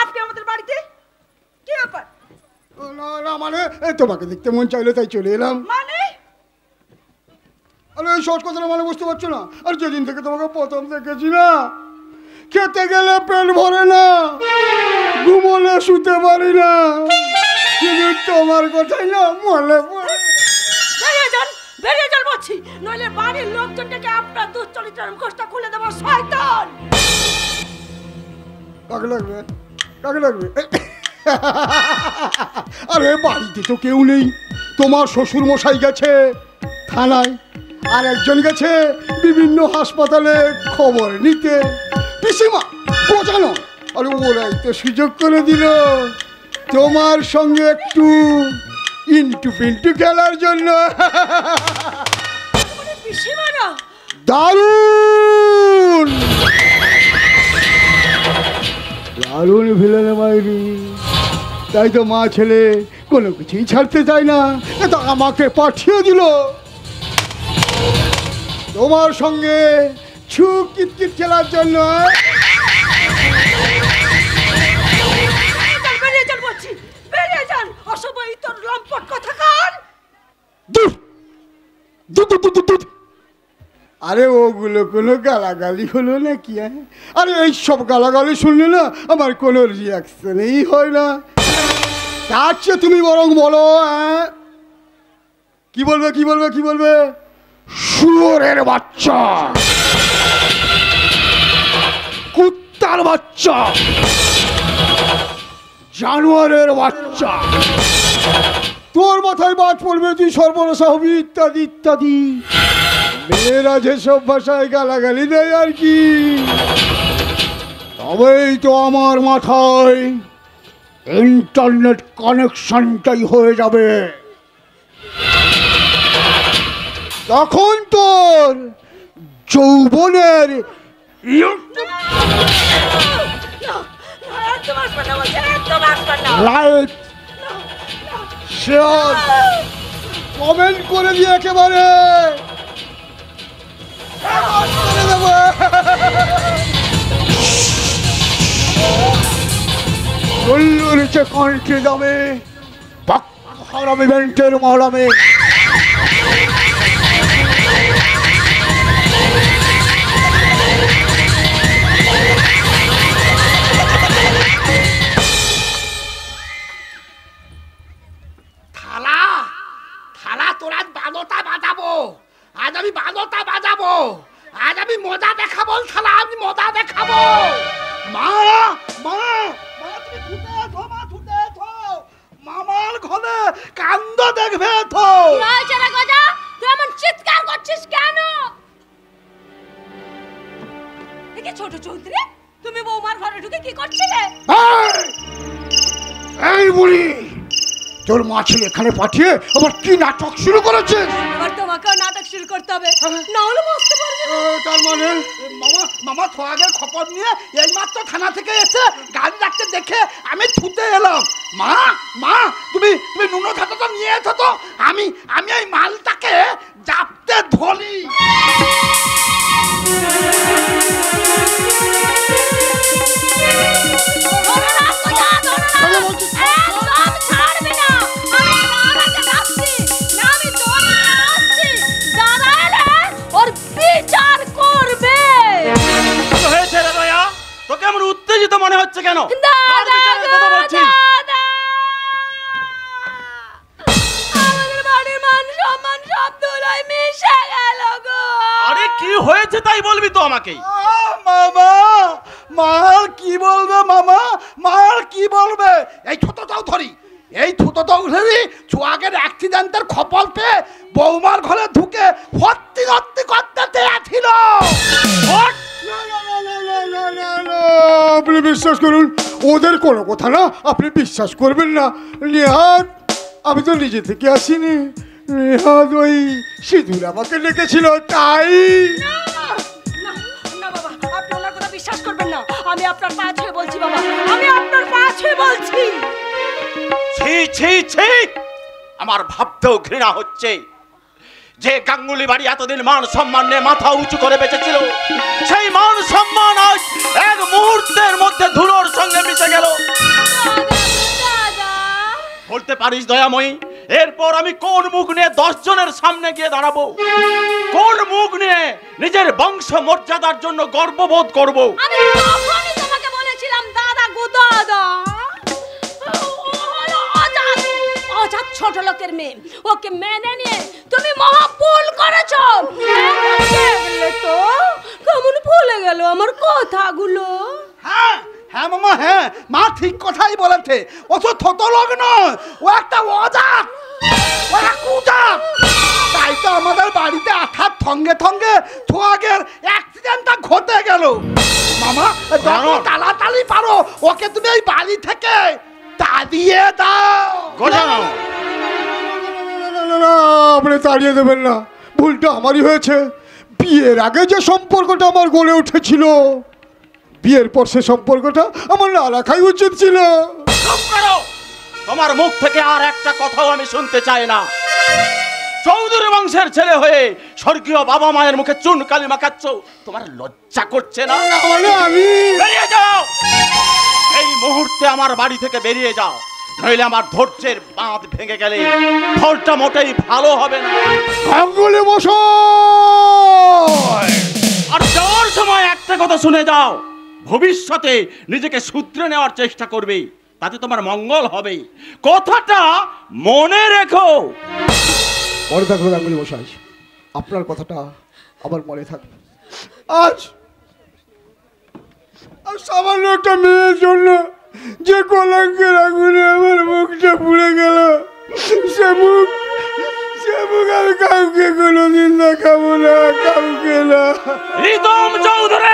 S4: আপনি আমাদের বাড়িতে কি ব্যাপার?
S6: না মানে তোমাকে দেখতে মন চাইলে তাই চলে এলাম।
S4: মানে
S6: আরে সহজ কথাটা মানে বুঝতে পারছো না? আর যেদিন থেকে তোমাকে প্রথম দেখেছি না, খেতে গেলে পেট ভরে না, ঘুমোলে শুতে পারি না, শুধু তোমার কথাই না মনে পড়ে।
S4: বেরিয়ে যান বলছি, নইলে বাড়ির লোকজনটাকে আপনার দুশ্চরিত্রের মুখোশটা খুলে দেবো শয়তান।
S6: কাকে লাগবে? আরে বাড়িতে তো কেউ নেই। তোমার শ্বশুর মশাই গেছে থানায়, আর একজন গেছে বিভিন্ন হাসপাতালে খবর নিতে। পিসিমা বোঝানো, আরে ওরাই তো সুযোগ করে দিল তোমার সঙ্গে একটু ইন্টু পিন্টু খেলার জন্য। দারুণ ভিলেনে মাইরি। তাই তো মা ছেলে কোনো কিছুই ছাড়তে চায় না, তো আমাকে পাঠিয়ে দিল তোমার সঙ্গে ছু কিতকিত খেলার জন্য। আরে ওগুলো কোনো গালাগালি হলো নাকি? আরে এইসব গালাগালি শুনলে না আমার কোনো রিয়াকশনই হয় না। তার চেয়ে তুমি বরং বলো, কি বলবে? শুয়োরের বাচ্চা, কুত্তার বাচ্চা, জানোয়ারের বাচ্চা, তোর মাথায় বাজ পড়বে, তুই সর্বনাশা হবি, ইত্যাদি ইত্যাদি। মেয়েরা যেসব ভাষায় গালাগালি দেয় আর কি, তবেই তো আমার মাথায় ইন্টারনেট কানেকশনটাই হয়ে যাবে। তখন তোর যৌবনের লাইট শেয়ার কমেন্ট করে দিয়ে একেবারে চল্লুর নিচে কণ্ঠে দামে হারামি ব্যান্টের মহলামে
S5: থালা তোরা বাজোটা বাজাবো। আজ আমি বাজোটা বাজাবো। আজ আমি মজা দেখাবো। থালা আমি মজা দেখাবো। মা মা মা তুমি ছুটে এসো, মা ছুটে এসো। মামার ঘরে কাণ্ড দেখবে তো।
S10: গজা তুই এমন চিৎকার করছিস কেন?
S4: দেখে ছোট চৌধুরী, তুমি বৌমার ঘরে ঢুকে কি করছিলে?
S6: এই বুড়ি, তোর মা ছেলে এখানে পাঠিয়ে আবার কি নাটক শুরু করেছিস?
S4: এবার তোমাকেও নাটক শুরু করতে হবে, না হলে বুঝতে পারবে না।
S6: তার মানে
S5: মামা সোহাগের খবর নিয়ে এইমাত্র থানা থেকে এসে গাড়ি ডাকতে দেখে আমি ছুটে এলাম। মা তুমি নুনো খাতাটা নিয়ে এসো তো, আমি এই মালটাকে জাপতে ধরি।
S10: ওর বিচার করবে।
S7: কেন?
S4: দাদা
S7: কথা বলছিস?
S4: দাদা আমাদের বাড়ির মান সম্মান সব ধুলোয় মিশে গেল গো।
S7: আরে কি হয়েছে তাই বলবি তো আমাকে।
S5: মামা মাল কি বলবে মামা, মাল কি বলবে? এই ছোট চৌধুরী, এই ছোট চৌধুরী চুয়াগের অ্যাক্সিডেন্টের খবর পেয়ে বৌমার ঘরে ঢুকে ভর্তি ভর্তি করতে চেয়েছিল।
S6: আপনি বিশ্বাস করুন, ওদের কোনো কথা না আপনি বিশ্বাস করবেন না। নেহাত আমি তো নিজে থেকে আসিনি, নেহাত ওই সিঁদুর আমাকে ডেকেছিল তাই।
S4: না বাবা, আপনি ওনার কথা বিশ্বাস করবেন না। আমি আপনার পা ছুঁয়ে বলছি বাবা, আমি আপনার পা ছুঁয়ে বলছি।
S7: ছি ছি ছি, আমার ভাবতেও ঘৃণা হচ্ছে। যে গাঙ্গুলি বাড়ি এতদিন মান সম্মান নিয়ে মাথা উঁচু করে বেঁচেছিল, সেই মান সম্মান আজ এক মুহূর্তের মধ্যে ধুলোর সঙ্গে মিশে গেল। বলতে পারিস দয়াময়ী, এরপর আমি কোন মুখ নিয়ে 10 জনের সামনে গিয়ে দাঁড়াবো? কোন মুখ নিয়ে নিজের বংশ মর্যাদার জন্য গর্ববোধ করব?
S4: আমি তখনই তোমাকে বলেছিলাম দাদা গো দাদা, অজাত ছোট লোকের মেয়ে, ওকে মেনে নিয়ে তুমি মহা ভুল করেছো। দেখলে তো কেমন ভুলে গেল আমার কথাগুলো।
S5: হ্যাঁ হ্যাঁ মামা, হ্যাঁ মা ঠিক কথাই বলেছে। ও তো ছোট লোক নয়, ও একটা অজাত, ও এক উজাত। তাই তো আমাদের বাড়িতে আঠার সঙ্গে সঙ্গে ছোয়াগের অ্যাক্সিডেন্টটা ঘটে গেল। মামা যত তাড়াতাড়ি পারো ওকে তুমি এই বাড়ি থেকে তাড়িয়ে দাও।
S7: গোজানো,
S6: না, আপনি তাড়িয়ে দেবেন না, ভুলটা আমারই হয়েছে। বিয়ের আগে যে সম্পর্কটা আমার গড়ে উঠেছিল, বিয়ের পর সে সম্পর্কটা আমার না রাখাই উচিত ছিল।
S7: চুপ করো, তোমার মুখ থেকে আর একটা কথাও আমি শুনতে চাই না। চৌধুরী বংশের ছেলে হয়ে স্বর্গীয় বাবা মায়ের মুখে চুন কালি মাখাচ্ছ, তোমার লজ্জা করছে না?
S6: আমি
S7: বেরিয়ে যাও, এই মুহূর্তে আমার বাড়ি থেকে বেরিয়ে যাও, নইলে আমার ধৈর্যের বাঁধ ভেঙে গেলে ফলটা মোটেই ভালো হবে না।
S6: গাঙ্গুলি মশাই,
S7: আর যাওয়ার সময় একটা কথা শুনে যাও, ভবিষ্যতে নিজেকে শুধরে নেওয়ার চেষ্টা করবে, তাতে তোমার মঙ্গল হবে। কথাটা মনে রেখো।
S6: মনে থাকবে গাঙ্গুলি মশাই, আপনার কথাটা আমার মনে থাকবে। আজ সামান্য একটা মেয়ের জন্য যে কলঙ্কের আগুনে আমার মুখটা পুড়ে গেল, সে মুখ আমি কাউকে কোনোদিন দেখাবো না, কাউকে না।
S7: রিদম চৌধুরী,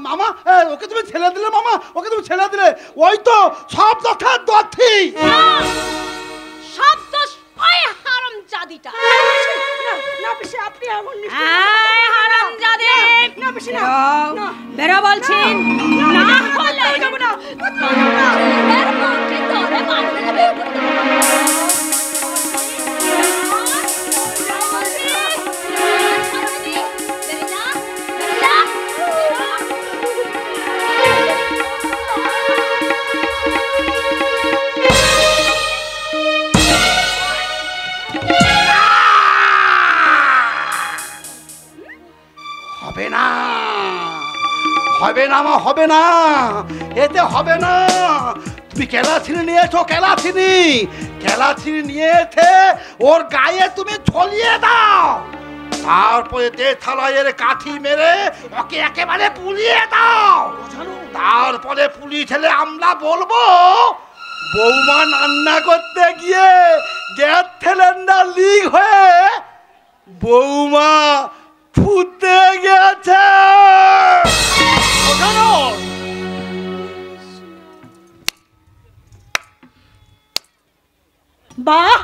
S5: মামা ওকে তুমি ছেড়ে দিলে, মামা ওকে তুমি ছেড়ে দিলে, ওই তো সব দোষের দোষী।
S4: সব দোষ ওই হারামজাদিটা। না পিসি, আপনি এমন হারামজাদি, না পিসি না, বেরো বলছি। না বললে যাব না, এর মুখে ধরে বাঁধতে হবে।
S5: হবে না, হবে না মা, হবে না, এতে হবে না। তুমি কেলাচিনি নিয়েছো, কেলাচিনি, কেলাচিনি নিয়েছে ওর গায়ে তুমি ঝলিয়ে দাও, তারপরে দেশালয়ের কাঠি মেরে ওকে একেবারে পুড়িয়ে দাও। তারপরে পুলিশ এলে আমরা বলবো বৌমা রান্না করতে গিয়ে গ্যাস সিলিন্ডার লিক হয়ে বৌমা ফুটে গেছে।
S4: বাহ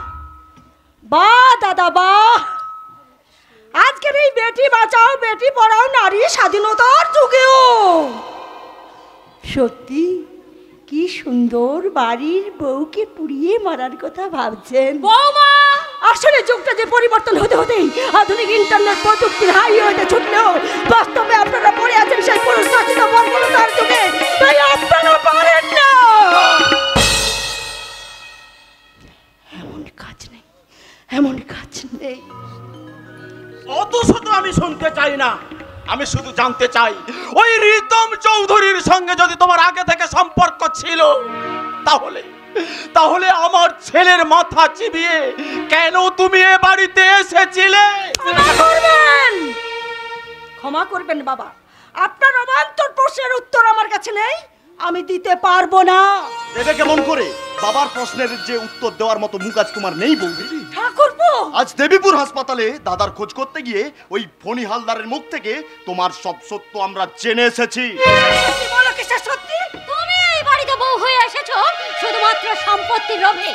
S4: বাহ দাদা বাহ, আজকের এই বেটি বাঁচাও বেটি পড়াও নারী স্বাধীনতার যুগেও সত্যি কি সুন্দর বাড়ির বউকে পুড়িয়ে মারার কথা ভাবছেন বৌমা। আসলে যুগটা যে পরিবর্তন হতে হতেই আধুনিক ইন্টারনেট প্রযুক্তির হাইওয়েতে ছুটলেও বাস্তবে আপনারা পড়ে আছেন সেই পুরুষ শাসিত বর্গ
S7: অত শত আমি শুনতে চাই না, আমি শুধু জানতে চাই ওই রিতম চৌধুরীর সঙ্গে যদি তোমার আগে থেকে সম্পর্ক ছিল, তাহলে তাহলে আমার ছেলের মাথা চিবিয়ে কেন তুমি এ বাড়িতে এসেছিলে?
S4: ক্ষমা করবেন বাবা, আপনার অবান্তর প্রশ্নের উত্তর আমার কাছে নেই, আমি দিতে পারবো না।
S9: দেবে কেমন করে? বাবার প্রশ্নের যে উত্তর দেওয়ার মতো মুখ আজ তোমার নেই বৌদি।
S4: ঠাকুরপো,
S9: আজ দেবীপুর হাসপাতালে দাদার খোঁজ করতে গিয়ে ওই ফণি হালদারের মুখ থেকে তোমার সব সত্য আমরা জেনে এসেছি।
S4: কি বলো কি সত্যি?
S10: তুমি এই বাড়িতে বউ হয়ে এসেছো শুধুমাত্র সম্পত্তির লোভে,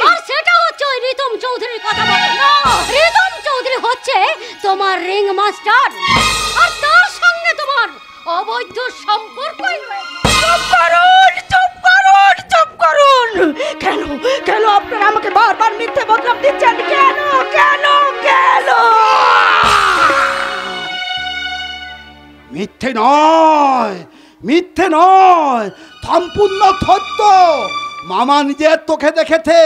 S10: আর সেটা হচ্ছে ওই রিতম চৌধুরীর কথা বলে না। রিতম চৌধুরী হচ্ছে তোমার রিং মাস্টার, আর তার সঙ্গে তোমার অবৈধ সম্পর্কই রয়েছে।
S4: চুপ করুন, চুপ করুন, চুপ করুন। কেন কেন আপনারা আমাকে বারবার মিথ্যে বদনাম দিচ্ছেন? কেন কেন কেন?
S5: মিথ্যে নয়, মিথ্যে নয়, সম্পূর্ণ সত্য। মামা নিজের চোখে দেখেছে,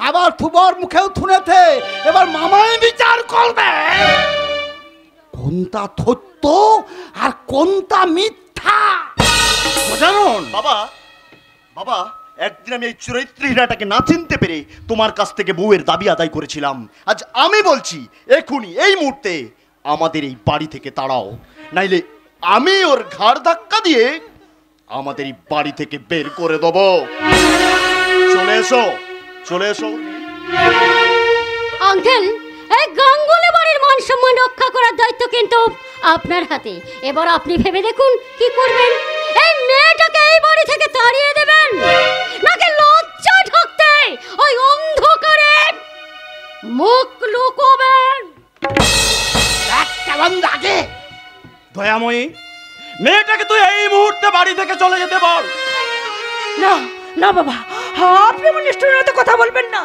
S5: আবার ফুবর মুখেও শুনেছে, এবার মামাই বিচার করবে কোনটা সত্য আর কোনটা মিথ্যা।
S9: জানুন বাবা, বাবা একদিন আমি এই চরিত্রহীনাটাকে না চিনতে পেরে তোমার কাছ থেকে বউয়ের দাবি আদায় করেছিলাম। আজ আমি বলছি এখনই এই মুহূর্তে আমাদের এই বাড়ি থেকে তাড়াও, নাইলে আমি ওর ঘাড় ধাক্কা দিয়ে আমাদের এই বাড়ি থেকে বের করে দেব। চলে এসো, চলে এসো।
S10: আঙ্কেল, এই গাঙ্গুলি বাড়ির মান সম্মান রক্ষা করার দায়িত্ব কিন্তু আপনার হাতে। এবার আপনি ভেবে দেখুন কি করবেন। এই মেয়েটাকে এই বাড়ি থেকে তাড়িয়ে দেবেন, নাকি লজ্জা ঢাকতে ওই অন্ধকারে মুখ লুকোবেন?
S5: কেমন লাগে?
S7: দয়াময়ী, মেয়েটাকে তুই এই মুহূর্তে বাড়ি থেকে চলে যেতে বল।
S4: না না বাবা, আপনি এমন নিষ্ঠুরের মতো কথা বলবেন না,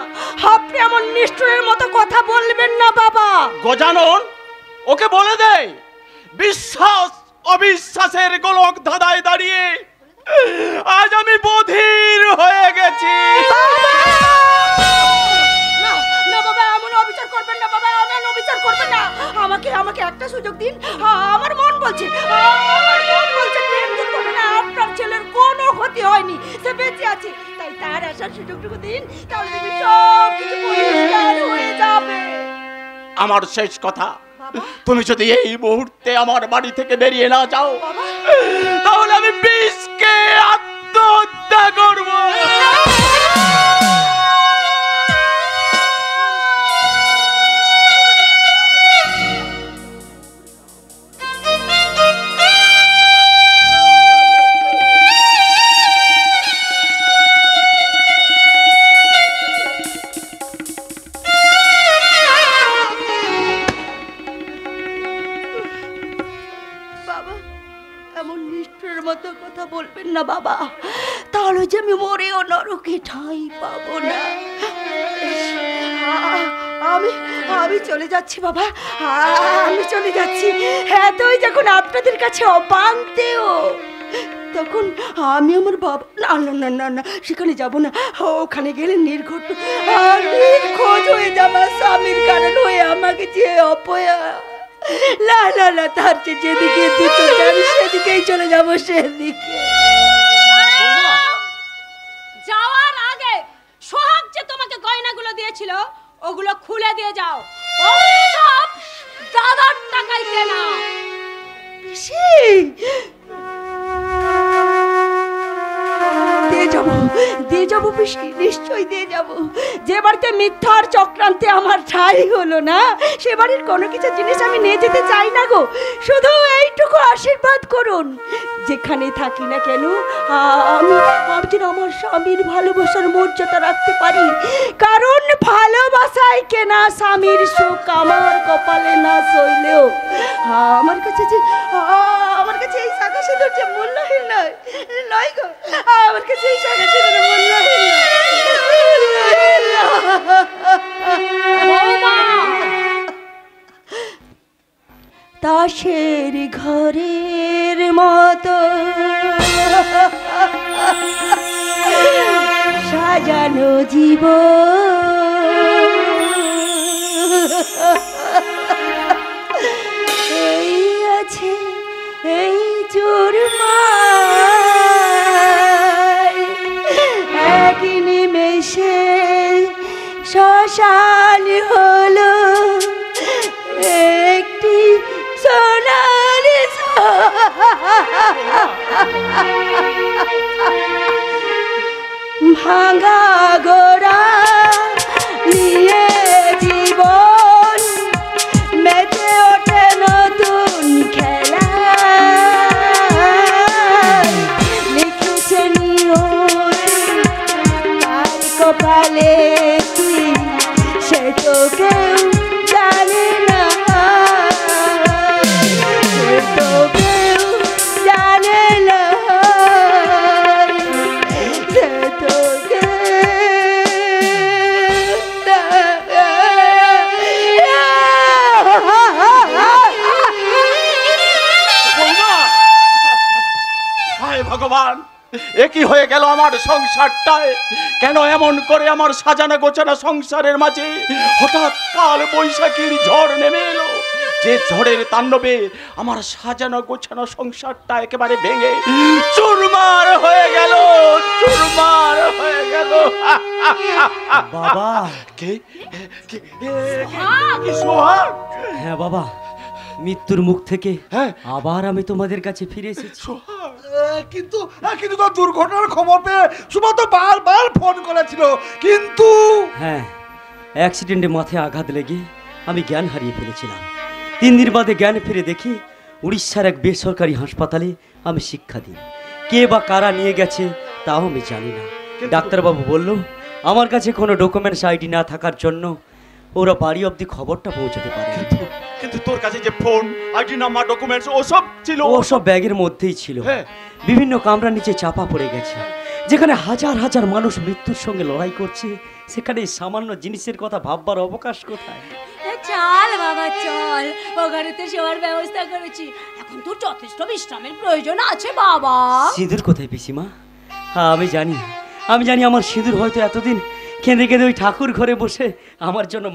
S4: আপনি এমন নিষ্ঠুরের মতো কথা বলবেন না বাবা।
S7: গজানন, ওকে বলে দে বিশ্বাস অবিশ্বাসের গোলক ধাঁধায় দাঁড়িয়ে আজ আমি বধির হয়ে গেছি।
S4: না না বাবা, এমন অবিচার করবেন না বাবা, এমন অবিচার করবেন না। আমাকে আমাকে একটা সুযোগ দিন। আমার মন বলছে, আমার মন বলছে প্রেম দুর্ঘটনা আপনার ছেলের কোনো ক্ষতি হয়নি, সে বেঁচে আছে। তাই তার আসার সুযোগটুকু দিন, তাহলে দেখবি সব কিছু পরিষ্কার হয়ে যাবে।
S7: আমার শেষ কথা, তুমি যদি এই মুহূর্তে আমার বাড়ি থেকে বেরিয়ে না যাও, তাহলে আমি বিষকে আত্মহত্যা করব।
S4: বলবেন না বাবা, তাহলে যে আমি মরেও নরকে ঠাঁই পাবো না। আমি চলে যাচ্ছি বাবা, আমি চলে যাচ্ছি। হ্যাঁ, তো যখন আপনাদের কাছে অবান্তেও, তখন আমি আমার বাবা, না না না না না, সেখানে যাব না। ওখানে গেলে নির্ঘট নির্খোঁজ হয়ে যাবা স্বামীর কারণ হয়ে আমাকে যে অপয়া। না না না, তার যেদিকে দুটো আমি সেদিকেই চলে যাবো, সেদিকে।
S10: যাওয়ার আগে সোহাগ যে তোমাকে গয়নাগুলো দিয়েছিল ওগুলো খুলে দিয়ে যাও। ওগুলো সব দাদার টাকায় কেনা।
S4: দিয়ে যাবো পিসি, নিশ্চয়ই দিয়ে যাবো। যে বাড়িতে মিথ্যার চক্রান্তে আমার ঠাঁই হলো না, সে বাড়ির কোনো কিছু জিনিস আমি নিয়ে যেতে চাই না গো। শুধু এইটুকু আশীর্বাদ করুন, যেখানে থাকি না কেন আমি যেন আমার স্বামীর ভালোবাসার মর্যাদা রাখতে পারি। কারণ ভালোবাসায় কেনা স্বামীর সুখ আমার কপালে না সইলেও আমার কাছে এই শাখা সিঁদুর যে মূল্যহীন নয় গো, আমার কাছে এই শাখা সিঁদুর মূল্যহীন তাসের ঘরের মতো সাজানো জীবন অবসান হলো একটি সোনালি ভাঙা গোড়া নিয়ে জীবন মেতে ওঠে নতুন খেলা লিখেছে নিয়তি তার কপালে কি সে তো কেউ জানে না, সে তো কেউ জানে না, সে তো
S7: হায় ভগবান, একই হয়ে গেল আমার সংসারটায়। কেন এমন করে আমার সাজানো গোছানো সংসারের মাঝে হঠাৎ কাল বৈশাখীর ঝড় নেমে এলো, যে ঝড়ের তাণ্ডবে আমার সাজানো গোছানো সংসারটা একেবারে ভেঙে চুরমার হয়ে গেল, চুরমার হয়ে গেল।
S2: বাবা।
S7: কে কি সোহাগ?
S2: হ্যাঁ বাবা, মৃত্যুর মুখ থেকে
S7: হ্যাঁ।
S2: আবার আমি তোমাদের কাছে ফিরে এসেছি।
S5: কিন্তু কিন্তু তো দুর্ঘটনার খবর পেয়ে সুমন্ত বারবার ফোন করেছিল, কিন্তু
S2: হ্যাঁ, অ্যাক্সিডেন্টে মাথায় আঘাত লেগে আমি জ্ঞান হারিয়ে ফেলেছিলাম। 3 দিন বাদে জ্ঞান ফিরে দেখি উড়িষ্যার এক বেসরকারি হাসপাতালে আমি শিক্ষাধীন। কে বা কারা নিয়ে গেছে তাও আমি জানি না। ডাক্তারবাবু বলল আমার কাছে কোনো ডকুমেন্টস আইডি না থাকার জন্য ওরা বাড়ি অবধি খবরটা পৌঁছাতে পারে।
S7: কিন্তু তোর কাছে যে ফোন, আইডি নাম্বার, ডকুমেন্টস ওসব ছিল?
S2: ওসব ব্যাগের মধ্যেই ছিল।
S7: হ্যাঁ।
S2: বিভিন্ন কামরার নিচে চাপা পড়ে গেছে। যেখানে হাজার হাজার মানুষ মৃত্যুর সঙ্গে লড়াই করছে, সেখানে এই সামান্য জিনিসের কথা ভাববার অবকাশ কোথায়?
S4: চল বাবা চল, ওখানে তো শোয়ার ব্যবস্থা করেছি, এখন তো যথেষ্ট বিশ্রামের প্রয়োজন আছে বাবা।
S2: সিঁদুর কোথায় পিসিমা? হ্যাঁ আমি জানি আমার সিঁদুর হয়তো এতদিন কেঁদে কেঁদে ওই ঠাকুর ঘরে বসে আমার জন্য